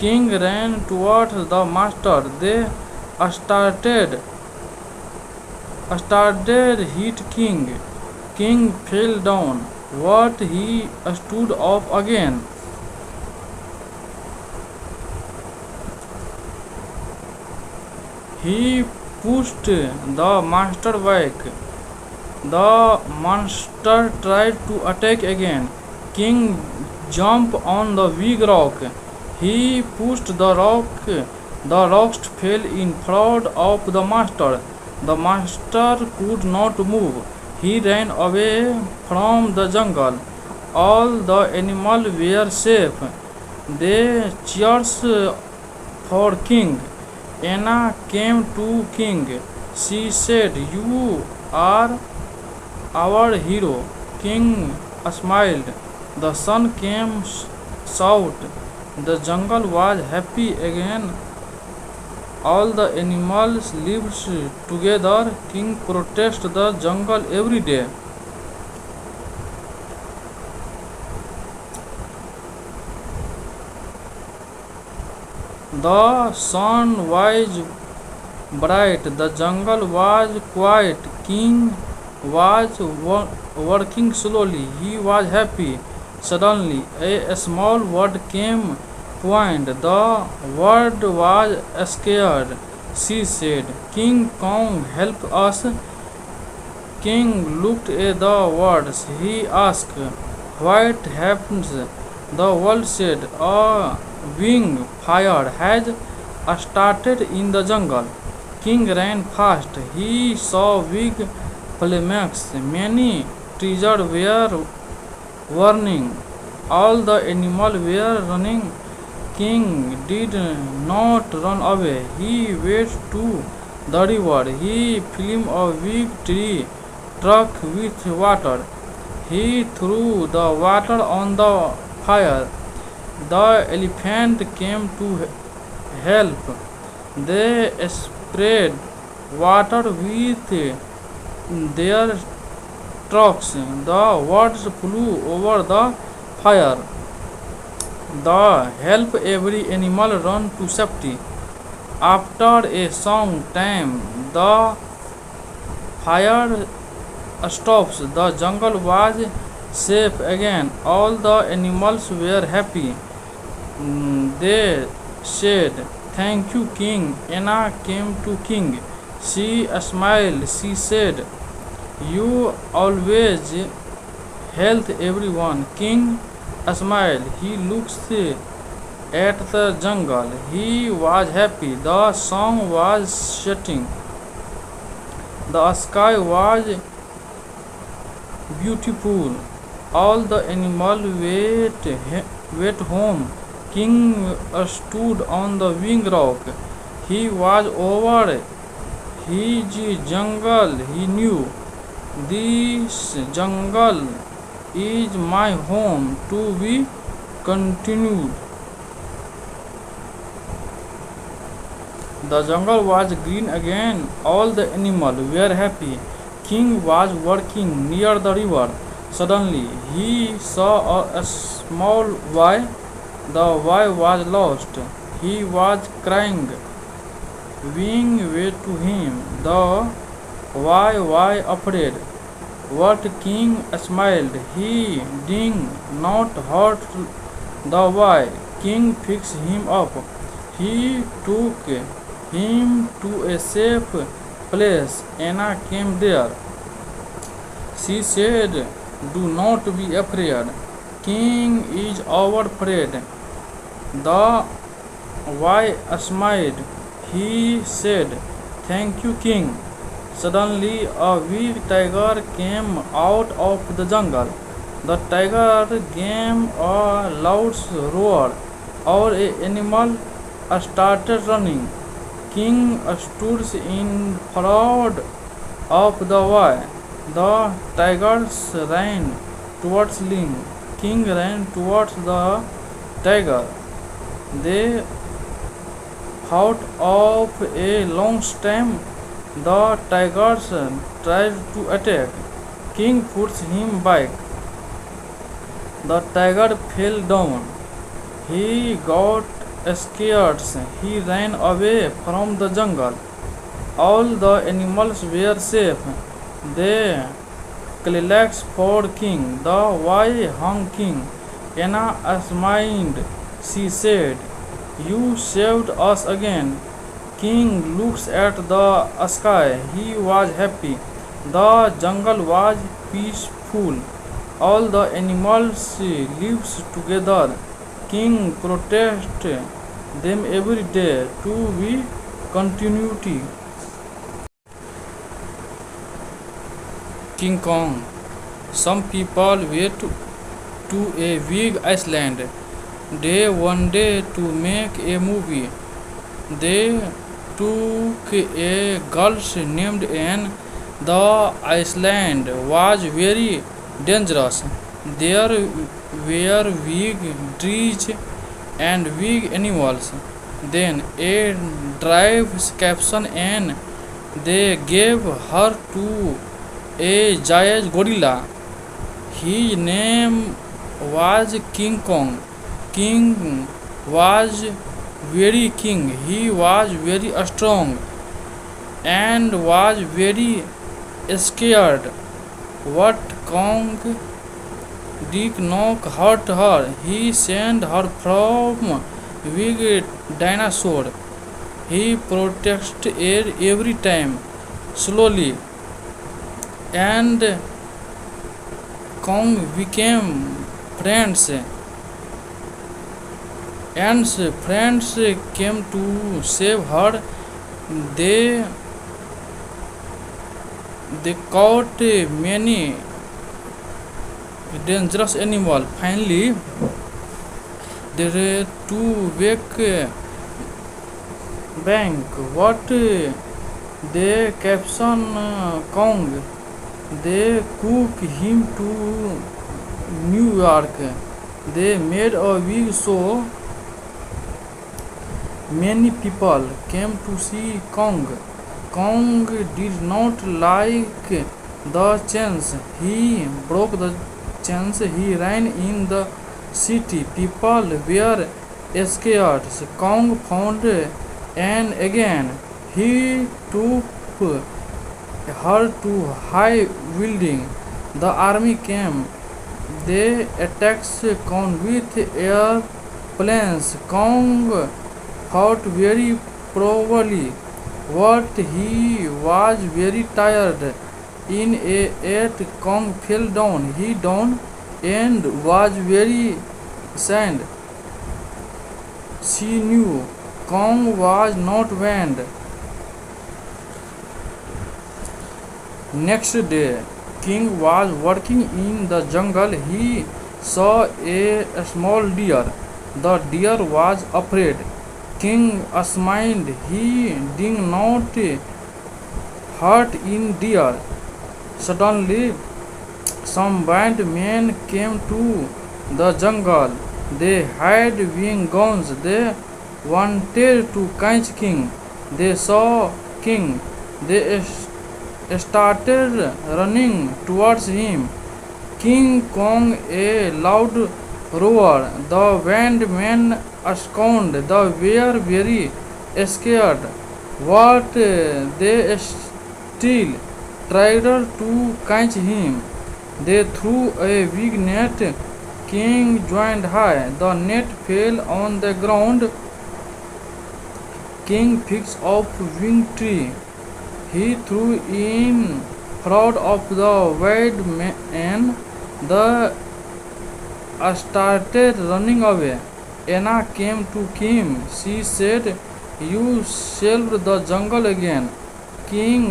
King ran towards the master. They started hit King. King fell down, but he stood up again. He pushed the master back. The monster tried to attack again. King jumped on the big rock. He pushed the rock. The rocks fell in front of the master. The master could not move. He ran away from the jungle. All the animals were safe. They cheered for King. Anna came to King. She said, "You are our hero." King smiled. The sun came out. The jungle was happy again. All the animals lived together. King protected the jungle every day. The sun was bright, the jungle was quiet. King was working slowly. He was happy. Suddenly, a small bird came point. The bird was scared. She said, King Kong, help us. King looked at the words. He asked, What happens? The world said, A wing fire has started in the jungle. King ran fast. He saw big flames. Many trees were burning. All the animals were running. King did not run away. He went to the river. He filled a big tree truck with water. He threw the water on the fire. The elephant came to help. They spread water with their trucks. The words flew over the fire. The help every animal run to safety. After a long time, the fire stops. The jungle was safe again. All the animals were happy. They said, Thank you, King. Anna came to King. She smiled. She said, You always help everyone. King smiled. He looked at the jungle. He was happy. The sun was setting. The sky was beautiful. All the animals went home. King stood on the wing rock. He was over his jungle. He knew this jungle is my home to be continued. The jungle was green again. All the animals were happy. King was working near the river. Suddenly, he saw a small boy. The boy was lost. He was crying. Wing way to him. The boy was afraid. But King smiled. He did not hurt the boy. King fixed him up. He took him to a safe place. Anna came there. She said, Do not be afraid. King is our friend. The boy smiled. He said, Thank you, King. Suddenly, a big tiger came out of the jungle. The tiger gave a loud roar. All animals started running. King stood in front of the boy. The tigers ran towards Ling. King ran towards the tiger. They fought of a long time. The tigers tried to attack. King pushed him back. The tiger fell down. He got scared. He ran away from the jungle. All the animals were safe. They clapped for King. The boy hung King. Anna smiled. She said, You saved us again. King looked at the sky. He was happy. The jungle was peaceful. All the animals lived together. King protected them every day to be continuity. King Kong. Some people went to a big island. They wanted to make a movie. They took a girl named Anne. The island was very dangerous. There were big trees and big animals. Then a drive caption and they gave her to a giant gorilla. His name was King Kong. King was very king. He was very strong and was very scared. What Kong did not hurt her. He sent her from big dinosaur. He protested her every time, slowly, and Kong became friends. And friends came to save her. They they caught many dangerous animals. Finally, they were to wake bank. What they caption Kong. They cook him to New York. They made a big show. Many people came to see Kong. Kong did not like the chains. He broke the chains. He ran in the city. People were scared. Kong found and again he took her to high building. The army came. They attacked Kong with airplanes. Kong fought very bravely, but he was very tired. In a eight, Kong fell down. He down and was very sad. She knew Kong was not banned. Next day, King was working in the jungle. He saw a small deer. The deer was afraid. King smiled. He did not hurt in deer. Suddenly, some bad men came to the jungle. They had wing guns. They wanted to catch King. They saw King. They started running towards him. King Kong a loud roar. The band men astounded. They were very scared. What they still tried to catch him. They threw a big net. King joined high. The net fell on the ground. King picked up wing tree. He threw in front of the wild man. The started running away. Anna came to him. She said, "You saved the jungle again." King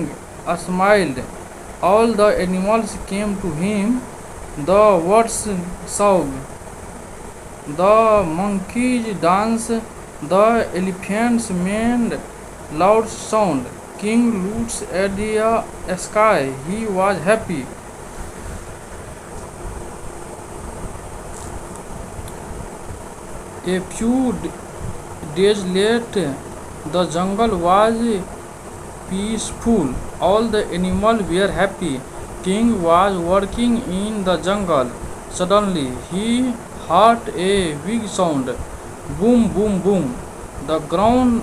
smiled. All the animals came to him. The birds sang. The monkeys danced. The elephants made loud sound. King looked at the sky. He was happy. A few days later, the jungle was peaceful. All the animals were happy. King was working in the jungle. Suddenly, he heard a big sound. Boom, boom, boom. The ground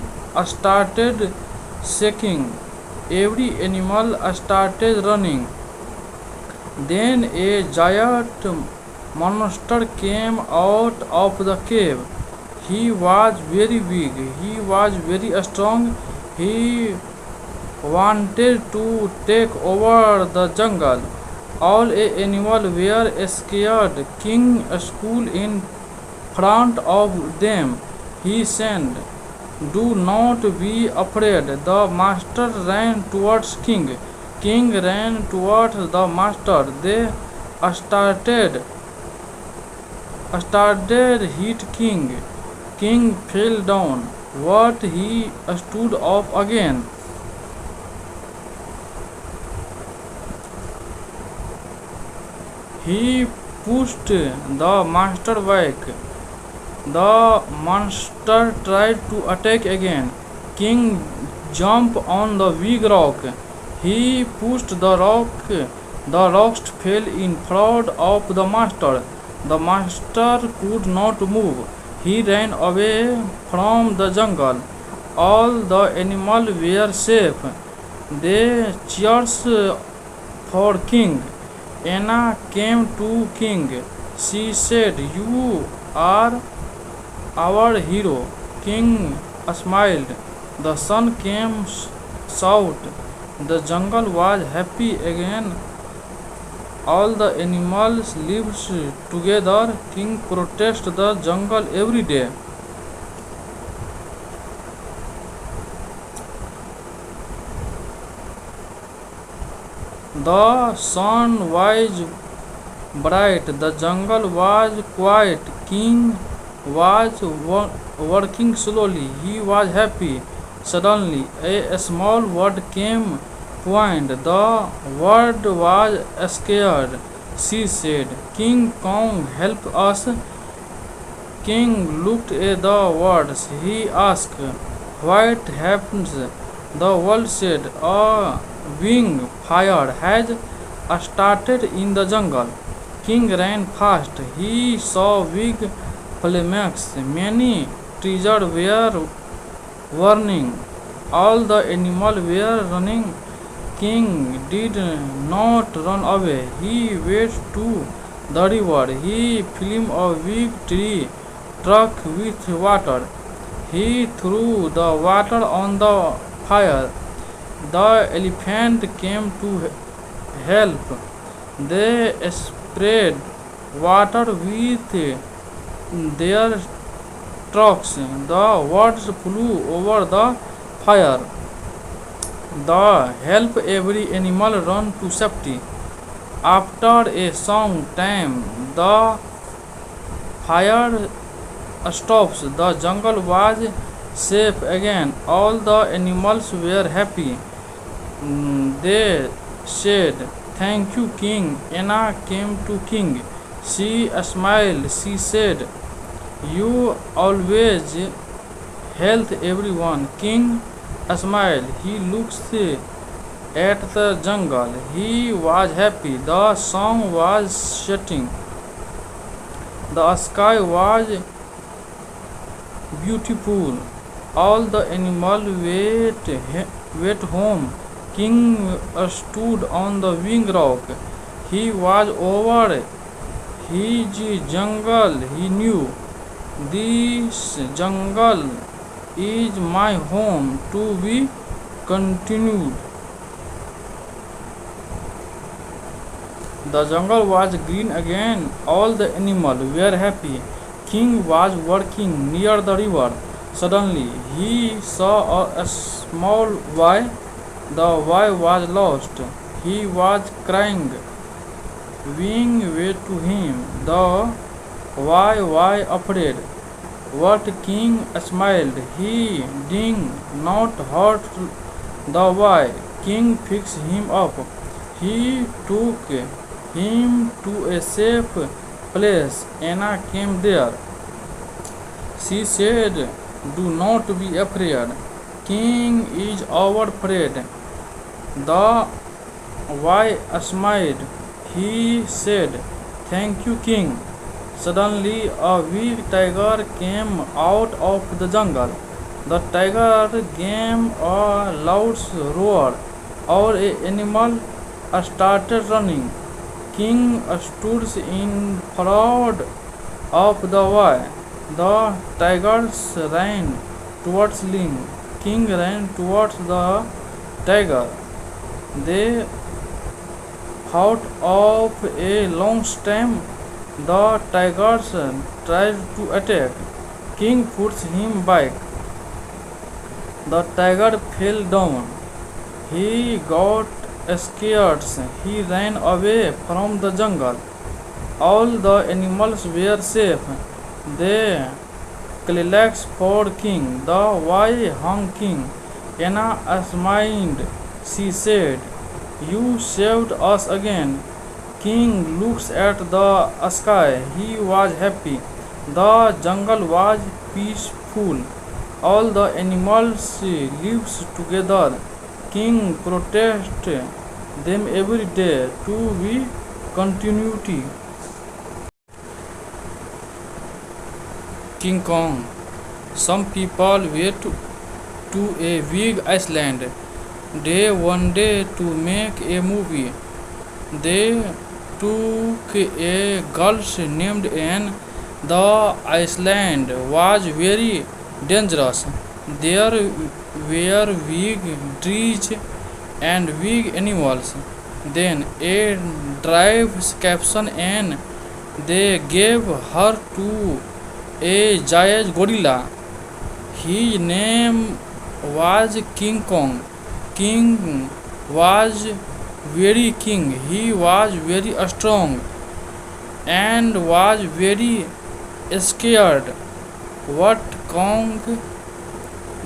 started shaking. Every animal started running. Then a giant monster came out of the cave. He was very big. He was very strong. He wanted to take over the jungle. All the animals were scared. King stood in front of them. He said, "Do not be afraid." The master ran towards King. King ran towards the master. They started hit King. King fell down, but he stood up again. He pushed the monster back. The monster tried to attack again. King jumped on the big rock. He pushed the rock. The rocks fell in front of the monster. The monster could not move. He ran away from the jungle. All the animals were safe. They cheers for king. Anna came to king. She said, "You are our hero." King smiled. The sun came south. The jungle was happy again. All the animals lived together. King protected the jungle every day. The sun was bright. The jungle was quiet. King was working slowly. He was happy. Suddenly, a small bird came point. The bird was scared. She said, "King Kong, help us." King looked at the birds. He asked, "What happens?" The bird said, "A wing fire has started in the jungle." King ran fast. He saw big flames. Many trees were burning. All the animals were running. King did not run away. He went to the river. He filled a big tree trunk with water. He threw the water on the fire. The elephant came to help. They spread water with their trunks. The words flew over the fire. The help every animal run to safety. After a long time, the fire stops. The jungle was safe again. All the animals were happy. They said, "Thank you, King." Anna came to King. She smiled. She said, "You always help everyone." King smiled. He looked at the jungle. He was happy. The sun was setting. The sky was beautiful. All the animals went home. King stood on the wing rock. He was over his jungle. He knew, "This jungle is my home." To be continued. The jungle was green again. All the animals were happy. King was working near the river. Suddenly, he saw a small boy. The boy was lost. He was crying. Wing way to him. The boy was afraid. But King smiled. He did not hurt the boy. King fixed him up. He took him to a safe place. Anna came there. She said, "Do not be afraid. King is our friend." The boy smiled. He said, "Thank you, King." Suddenly, a big tiger came out of the jungle. The tiger gave a loud roar. All animals started running. King stood in front of the boy. The tigers ran towards him. King ran towards the tiger. They fought of a long time. The tigers tried to attack. King pushed him back. The tiger fell down. He got scared. He ran away from the jungle. All the animals were safe. They clapped for King. The boy hung King. Anna smiled. She said, "You saved us again." King looked at the sky. He was happy. The jungle was peaceful. All the animals lived together. King protected them every day. To be continuity. King Kong. Some people went to a big island. They wanted to make a movie. They took a girl named Anne. The island was very dangerous. There were big trees and big animals. Then a drive caption and they gave her to a giant gorilla. His name was King Kong. King was very king. He was very strong and was very scared. What Kong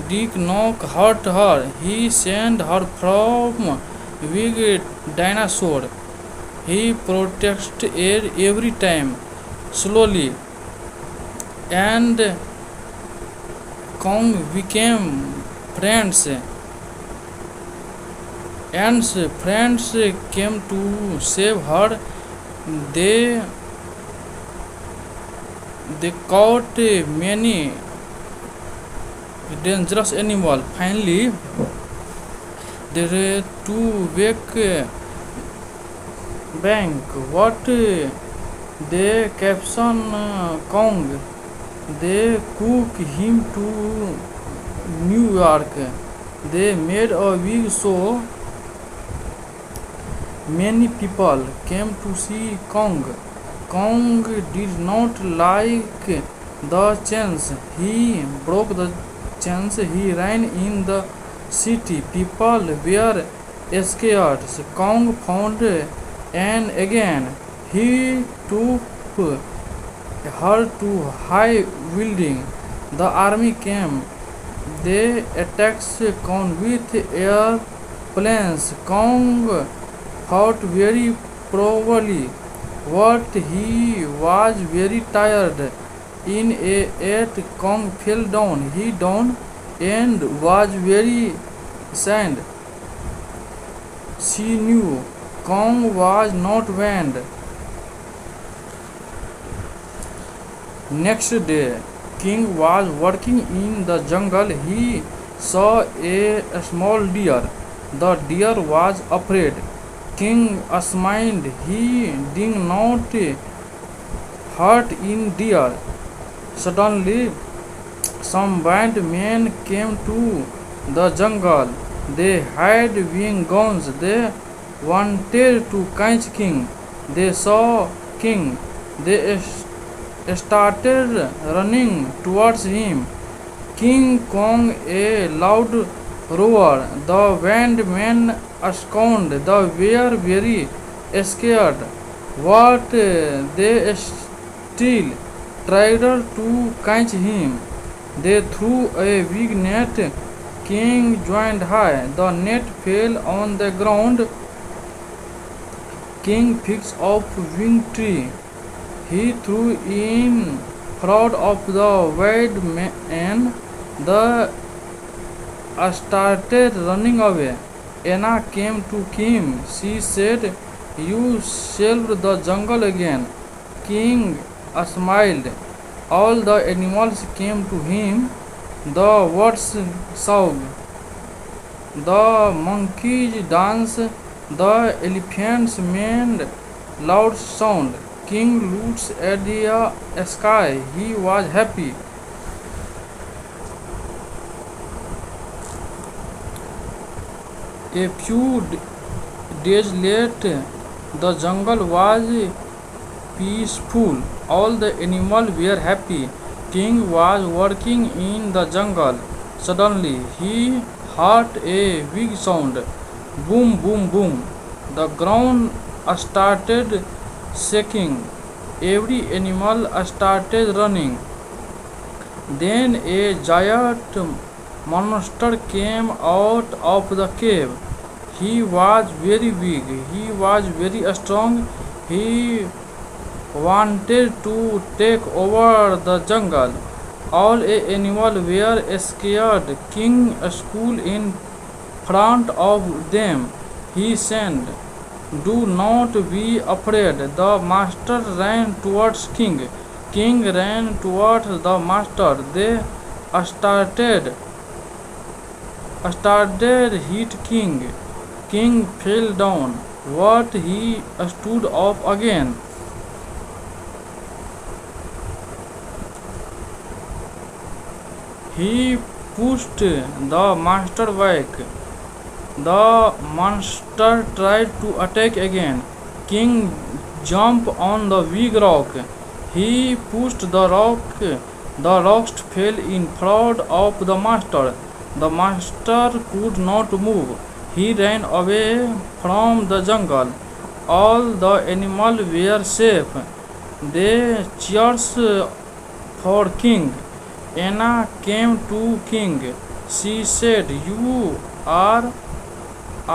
did not hurt her. He sent her from big dinosaur. He protected her every time, slowly, and Kong became friends. And friends came to save her. They they caught many dangerous animals. Finally, they were to wake bank. What they caption Kong. They cook him to New York. They made a big show. Many people came to see Kong. Kong did not like the chains. He broke the chains. He ran in the city. People were scared. Kong found Anne again. He took her to high building. The army came. They attacked Kong with airplanes. Kong fought very bravely, but he was very tired. In a eight, Kong fell down. He down and was very sad. She knew Kong was not banned. Next day, King was working in the jungle. He saw a small deer. The deer was afraid. King smiled. He did not hurt in deer. Suddenly, some bad men came to the jungle. They had big guns. They wanted to catch King. They saw King. They started running towards him. King Kong a loud roar. The band men scorned. The were very scared. What they still tried to catch him. They threw a big net. King joined high. The net fell on the ground. King picked up wing tree. He threw in front of the wild man. The started running away. Anna came to him. She said, "You saved the jungle again." King smiled. All the animals came to him. The birds sang. The monkeys danced. The elephants made loud sound. King looked at the sky. He was happy. A few days later, the jungle was peaceful. All the animals were happy. King was working in the jungle. Suddenly, he heard a big sound. Boom, boom, boom. The ground started shaking. Every animal started running. Then a giant monster came out of the cave. He was very big. He was very strong. He wanted to take over the jungle. All animals were scared. King stood in front of them. He said, "Do not be afraid." The master ran towards King. King ran towards the master. They started hit King. King fell down, but he stood up again. He pushed the master back. The monster tried to attack again. King jumped on the big rock. He pushed the rock. The rocks fell in front of the master. The master could not move. He ran away from the jungle. All the animals were safe. They cheered for King. Anna came to King. She said, "You are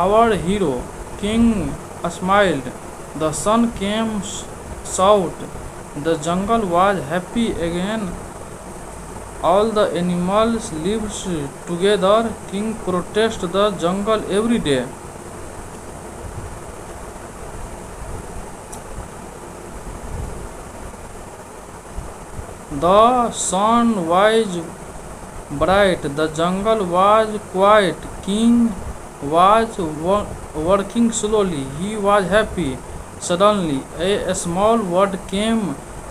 our hero." King smiled. The sun came out. The jungle was happy again. All the animals lived together. King protected the jungle every day. The sun was bright. The jungle was quiet. King was working slowly. He was happy. Suddenly, a small bird came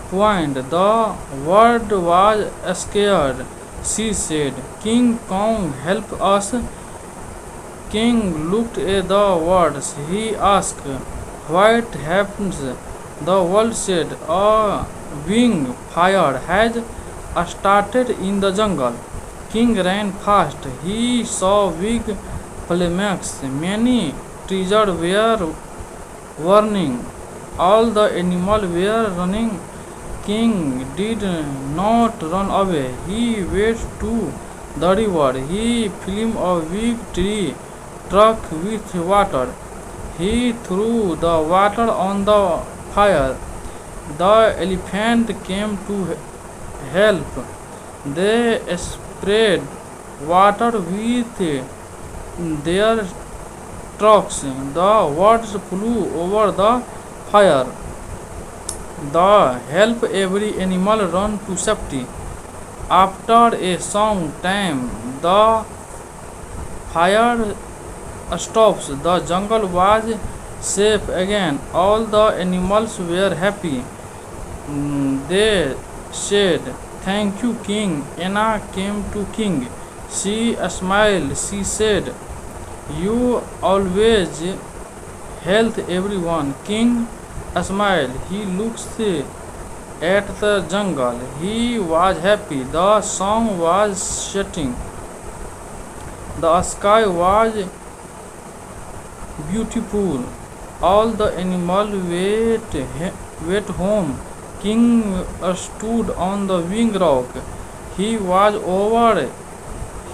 point. The bird was scared. She said, "King Kong, help us." King looked at the birds. He asked, "What happens?" The bird said, "A big fire has started in the jungle." King ran fast. He saw big flames. Many trees were burning. All the animals were running. King did not run away. He went to the river. He filled a big tree truck with water. He threw the water on the fire. The elephant came to help. They sprayed water with their trucks. The words flew over the fire. The help every animal run to safety. After a long time, the fire stops. The jungle was safe again. All the animals were happy. They said, "Thank you, King." Anna came to King. She smiled. She said, "You always help everyone." King smiled. He looked at the jungle. He was happy. The sun was setting. The sky was beautiful. All the animals went home. King stood on the big rock. He was over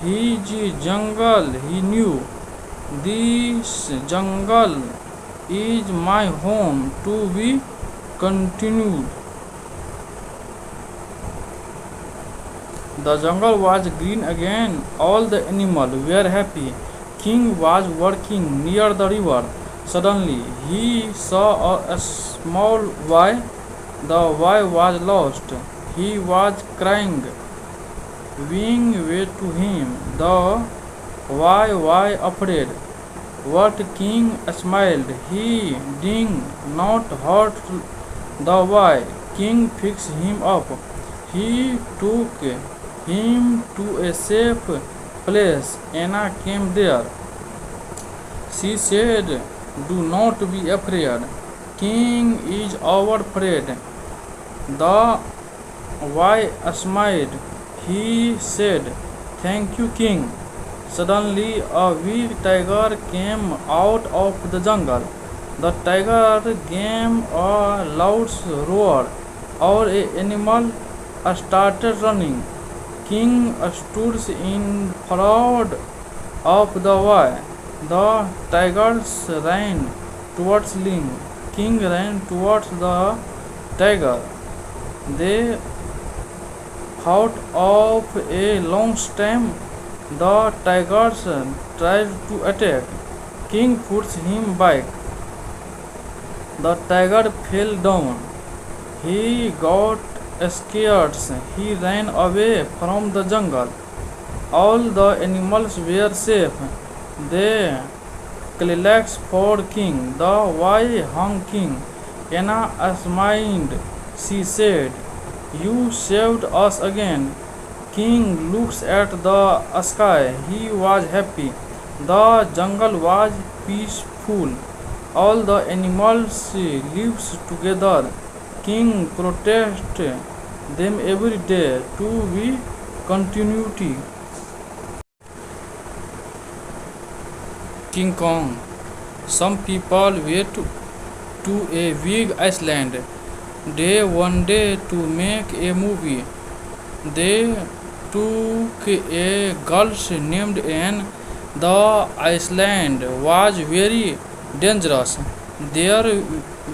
his jungle. He knew, "This jungle is my home." To be continued. The jungle was green again. All the animals were happy. King was working near the river. Suddenly, he saw a small boy. The boy was lost. He was crying. Wing went to him. The boy was afraid. But King smiled. He did not hurt the boy. King fixed him up. He took him to a safe place. Anna came there. She said, "Do not be afraid. King is our friend." The boy smiled. He said, "Thank you, King." Suddenly, a big tiger came out of the jungle. The tiger gave a loud roar. All animals started running. King stood in front of the boy. The tigers ran towards him. King ran towards the tiger. They fought off a long time. The tigers tried to attack. King pushed him back. The tiger fell down. He got scared, he ran away from the jungle. All the animals were safe. They clapped for king. The why hung king. Anna smiled. She said, "You saved us again." King looks at the sky. He was happy. The jungle was peaceful. All the animals lives together. King protect them every day to be continuity. King Kong. Some people went to a big island. They wanted to make a movie. They took a girl named Anne. The island was very dangerous. There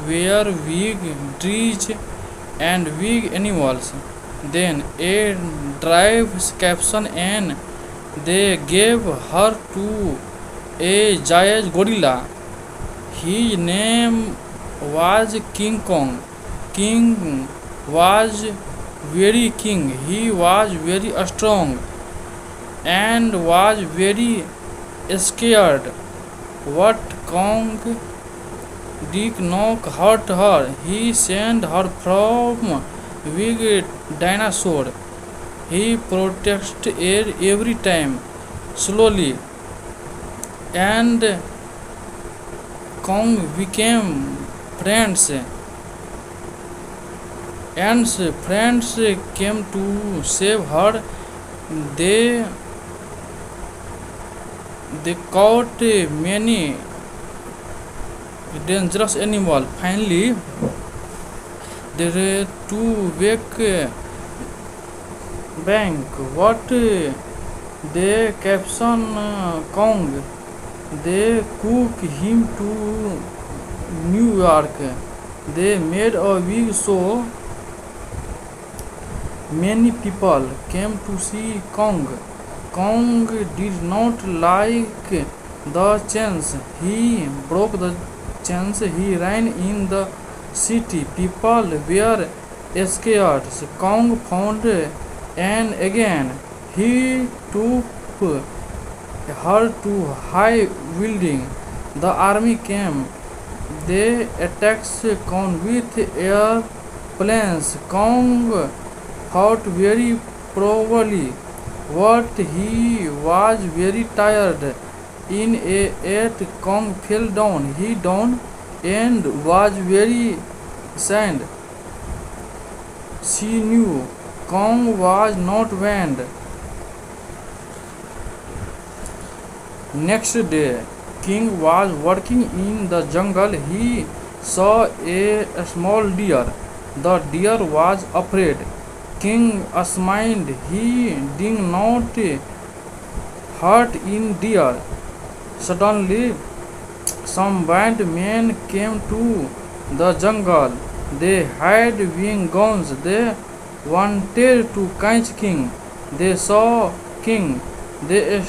were big trees and big animals. Then a drive caption and they gave her to a giant gorilla. His name was King Kong. King was very king. He was very strong and was very scared. What Kong did not hurt her. He sent her from big dinosaur. He protected her every time, slowly, and Kong became friends. And friends came to save her. They they caught many dangerous animals. Finally, they were to back bank. What they caption Kong. They cook him to New York. They made a big show. Many people came to see Kong. Kong did not like the chains. He broke the chains. He ran in the city. People were scared. Kong found Anne again. He took her to high building. The army came. They attacked Kong with airplanes. Kong fought very bravely. But he was very tired. In a eight, Kong fell down. He down and was very sad. She knew Kong was not banned. Next day, King was working in the jungle. He saw a small deer. The deer was afraid. King smiled. He did not hurt in deer. Suddenly, some bad men came to the jungle. They had big guns. They wanted to catch King. They saw King. They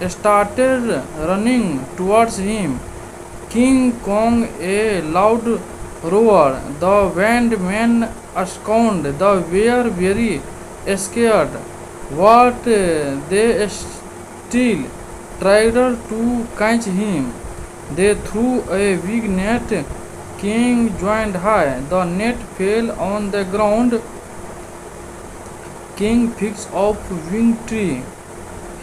started running towards him. King Kong a loud roar. The band men scowned. They were very scared. What they still tried to catch him. They threw a big net. King joined high. The net fell on the ground. King picked up wing tree.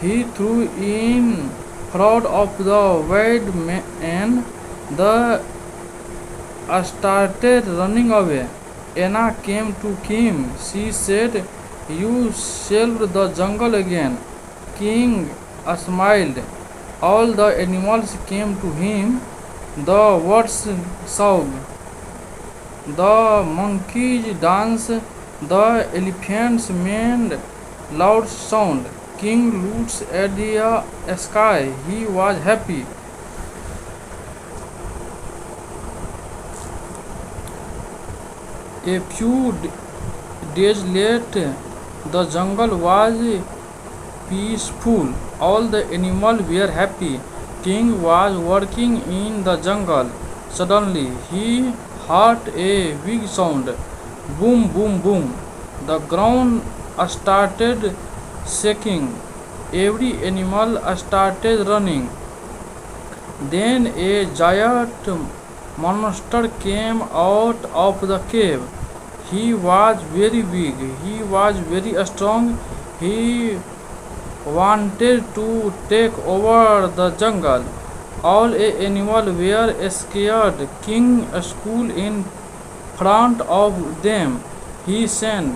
He threw in front of the wild man. The started running away. Anna came to him. She said, "You saved the jungle again." King smiled. All the animals came to him. The birds sang. The monkeys danced. The elephants made loud sound. King looked at the sky. He was happy. A few days later, the jungle was peaceful. All the animals were happy. King was working in the jungle. Suddenly, he heard a big sound. Boom, boom, boom. The ground started shaking. Every animal started running. Then a giant monster came out of the cave. He was very big. He was very strong. He wanted to take over the jungle. All the animals were scared. King stood in front of them. He said,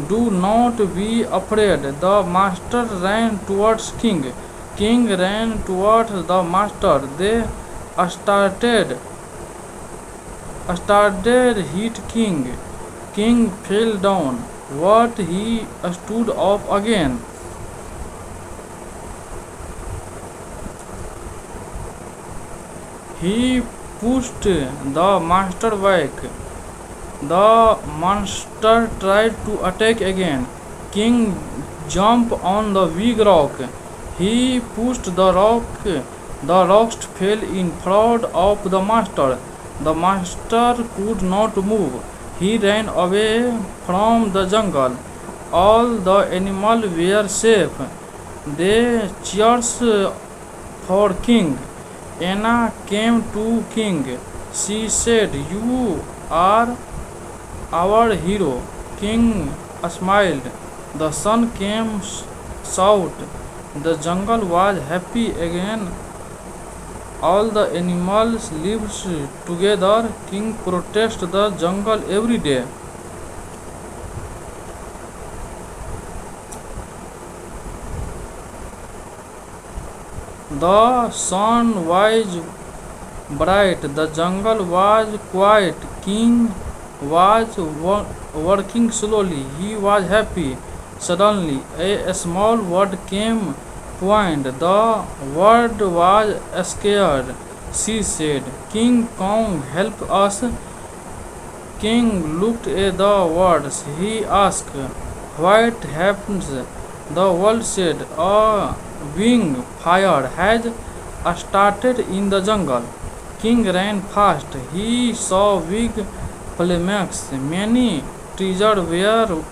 "Do not be afraid." The master ran towards King. King ran towards the master. They started hit King. King fell down, but he stood up again. He pushed the monster back. The monster tried to attack again. King jumped on the big rock. He pushed the rock. The rocks fell in front of the monster. The monster could not move. He ran away from the jungle. All the animals were safe. They cheered for King. Anna came to King. She said, "You are our hero." King smiled. The sun came out. The jungle was happy again. All the animals lived together. King protected the jungle every day. The sun was bright. The jungle was quiet. King was working slowly. He was happy. Suddenly, a small bird came point. The bird was scared. She said, "King Kong, help us." King looked at the birds. He asked, "What happens?" The bird said, "A wing fire has started in the jungle." King ran fast. He saw big flames. Many trees were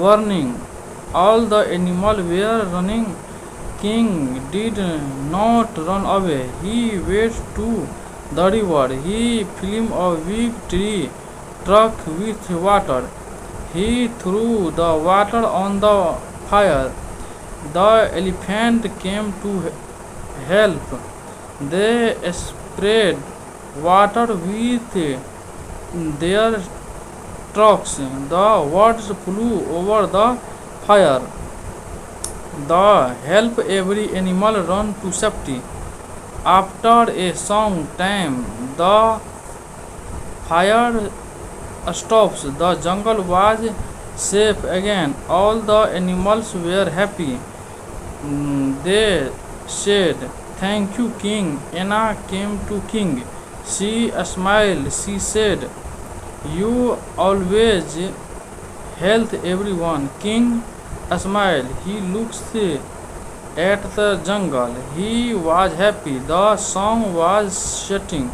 burning. All the animals were running. King did not run away. He went to the river. He filled a big tree truck with water. He threw the water on the fire. The elephant came to help. They sprayed water with their trucks. The birds flew over the fire. The help every animal run to safety. After a long time, the fire stops. The jungle was safe again. All the animals were happy. They said, "Thank you, King." Anna came to King. She smiled. She said, "You always help everyone." King smiled. He looked at the jungle. He was happy. The sun was setting.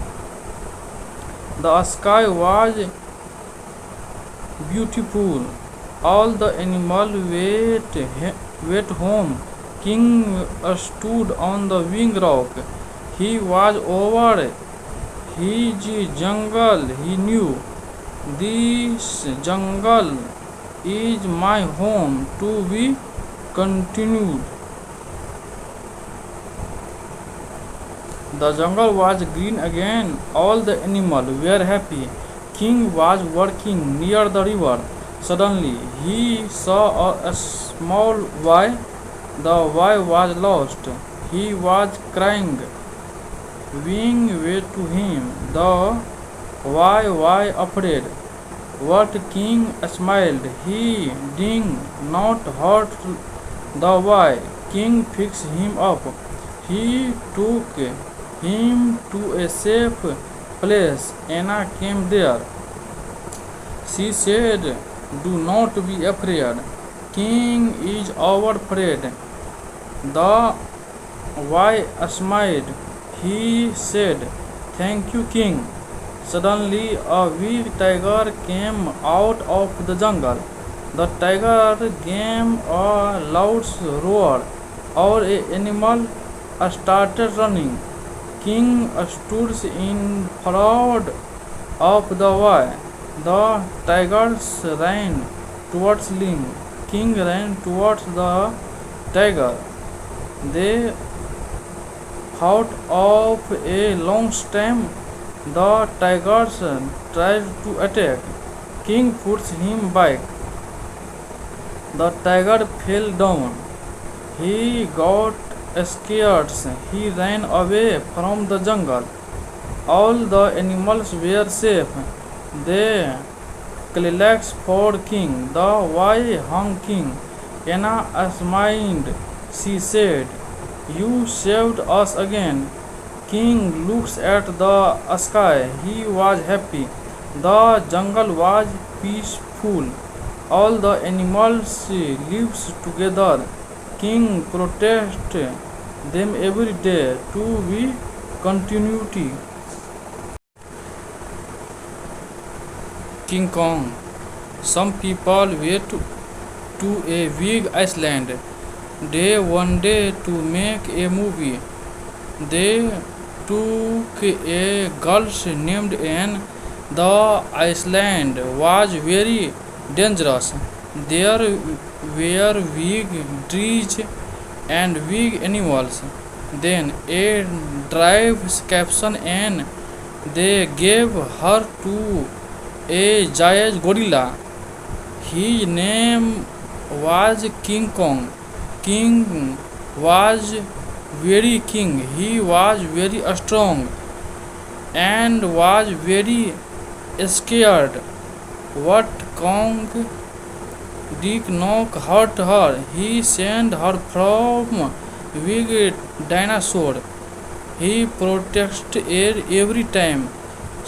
The sky was beautiful. All the animals went home. King stood on the big rock. He was over his jungle. He knew, "This jungle is my home." To be continued. The jungle was green again. All the animals were happy. King was working near the river. Suddenly, he saw a small boy. The boy was lost. He was crying. Wing way to him. The boy was afraid. But King smiled. He did not hurt the boy. King fixed him up. He took him to a safe place. Anna came there. She said, "Do not be afraid. King is our friend." The boy smiled. He said, "Thank you, King." Suddenly, a big tiger came out of the jungle. The tiger gave a loud roar. Our animal started running. King stood in front of the boy. The tigers ran towards Ling. King ran towards the tiger. They fought of a long stem. The tigers tried to attack. King puts him back. The tiger fell down. He got scared. He ran away from the jungle. All the animals were safe. They clapped for King. The boy hung King. Anna smiled. She said, "You saved us again." King looks at the sky. He was happy. The jungle was peaceful. All the animals lives together. King protects them every day to be continuity. King Kong. Some people went to a big island. They wanted to make a movie. They took a girl named Anne. The island was very dangerous. There were big trees and big animals. Then a drive caption Anne. They gave her to a giant gorilla. His name was King Kong. King was very king. He was very strong and was very scared. What Kong did not hurt her. He sent her from big dinosaur. He protected her every time.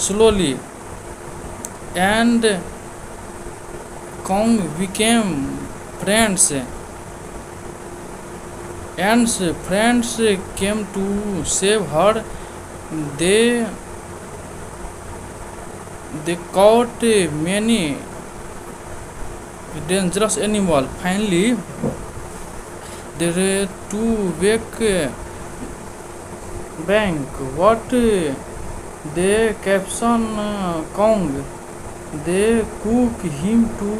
Slowly, and Kong became friends. And friends came to save her. They caught many dangerous animals. Finally, they were to back bank. What they caption Kong. They took him to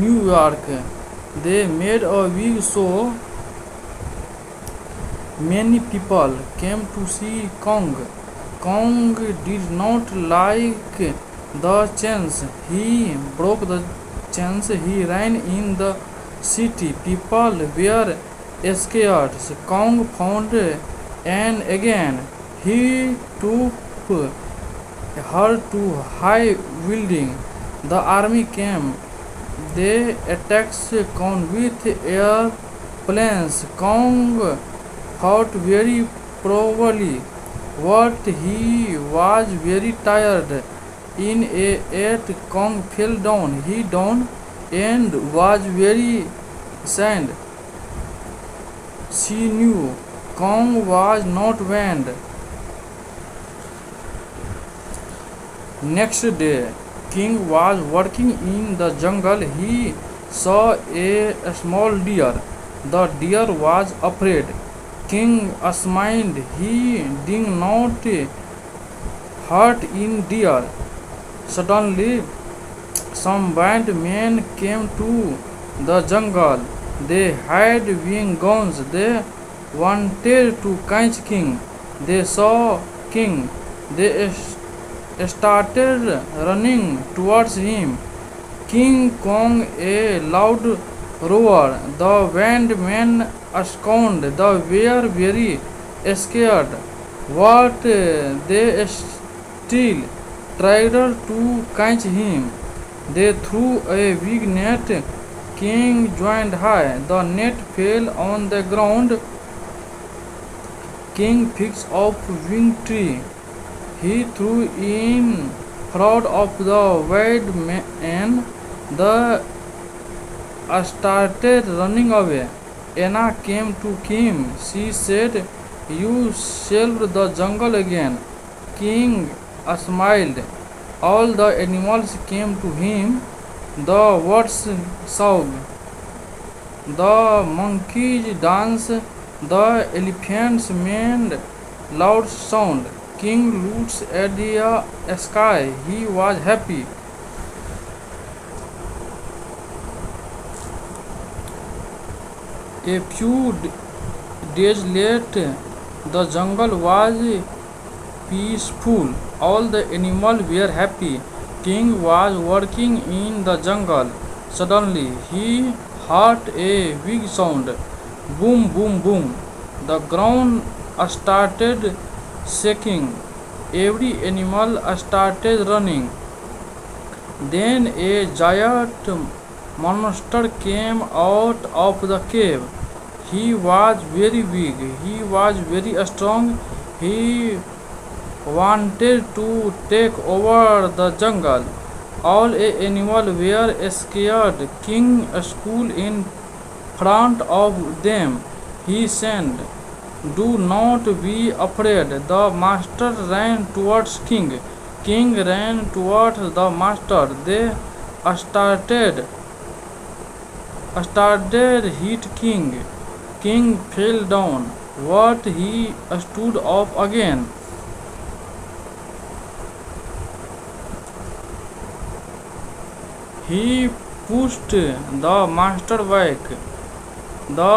New York. They made a big show. Many people came to see Kong. Kong did not like the chains. He broke the chains. He ran in the city. People were scared. Kong found Anne again. He took her to high building. The army came. They attacked Kong with airplanes. Kong fought very bravely, but he was very tired. In a eight, Kong fell down. He down and was very sad. She knew Kong was not banned. Next day, King was working in the jungle. He saw a small deer. The deer was afraid. King smiled. He did not hurt in deer. Suddenly, some bad men came to the jungle. They had big guns. They wanted to catch King. They saw King. They started running towards him. King Kong a loud roar. The band men astounded. They were very scared. What they still tried to catch him. They threw a big net. King joined high. The net fell on the ground. King picked up wing tree. He threw in front of the white man. The started running away. Anna came to him. She said, "You saved the jungle again." King smiled. All the animals came to him. The birds sang, the monkeys danced, the elephants made loud sound. King looked at the sky. He was happy. A few days later, the jungle was peaceful. All the animals were happy. King was working in the jungle. Suddenly, he heard a big sound. Boom, boom, boom. The ground started shaking. Every animal started running. Then a giant monster came out of the cave. He was very big. He was very strong. He wanted to take over the jungle. All animals were scared. King stood in front of them. He said, "Do not be afraid." The master ran towards King. King ran towards the master. They started hit King. King fell down, but he stood up again. He pushed the monster back. The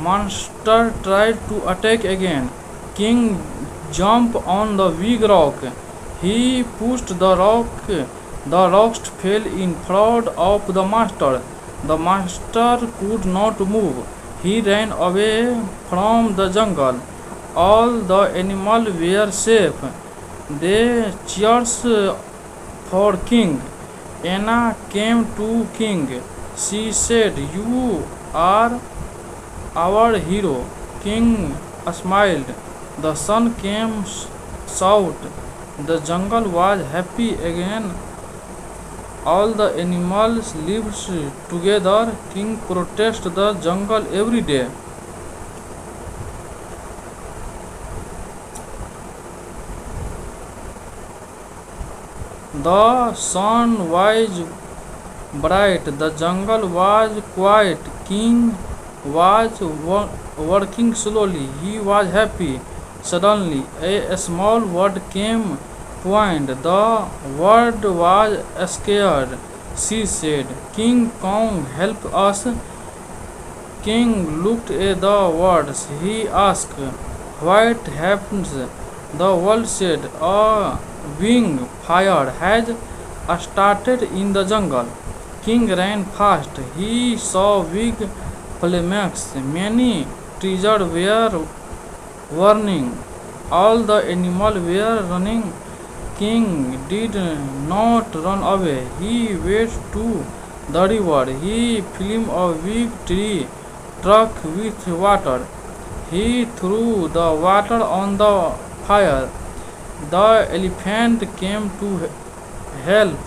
monster tried to attack again. King jumped on the big rock. He pushed the rock. The rocks fell in front of the monster. The monster could not move. He ran away from the jungle. All the animals were safe. They cheered for King. Anna came to King. She said, "You are our hero." King smiled. The sun came out. The jungle was happy again. All the animals lived together. King protected the jungle every day. The sun was bright. The jungle was quiet. King was working slowly. He was happy. Suddenly, a small bird came point. The bird was scared. She said, "King Kong, help us." King looked at the birds. He asked, "What happens?" The bird said, "A wing fire has started in the jungle." King ran fast. He saw big flames. Many trees were burning. All the animals were running. King did not run away. He went to the river. He filled a big tree trunk with water. He threw the water on the fire. The elephant came to help.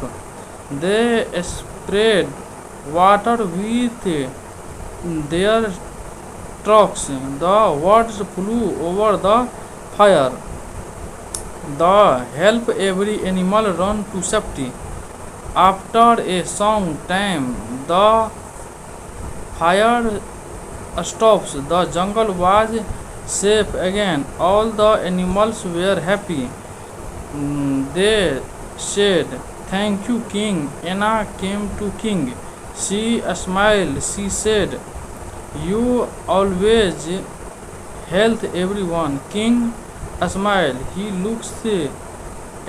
They sprayed water with their trunks. The words flew over the fire. The help every animal run to safety. After a long time, the fire stops. The jungle was safe again. All the animals were happy. They said, "Thank you, King." Anna came to King. She smiled. She said, "You always help everyone." King smiled. He looked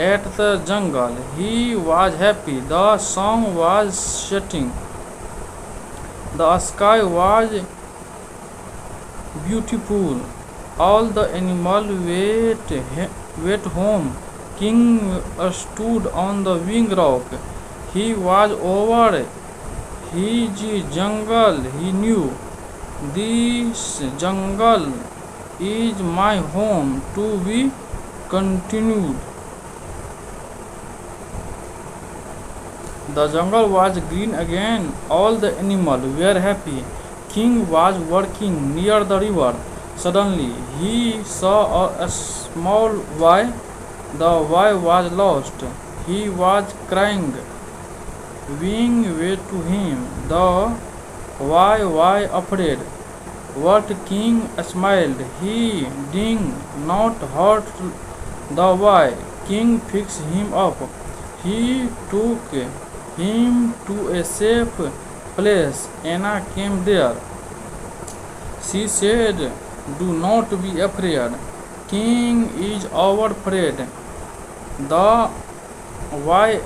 at the jungle. He was happy. The sun was setting. The sky was beautiful. All the animals went home. King stood on the big rock. He was over his jungle. He knew, "This jungle is my home." To be continued. The jungle was green again. All the animals were happy. King was working near the river. Suddenly, he saw a small boy The boy was lost. He was crying. Wing way to him. The boy was afraid. But King smiled. He did not hurt the boy. King fixed him up. He took him to a safe place. Anna came there. She said, "Do not be afraid. King is our friend." The boy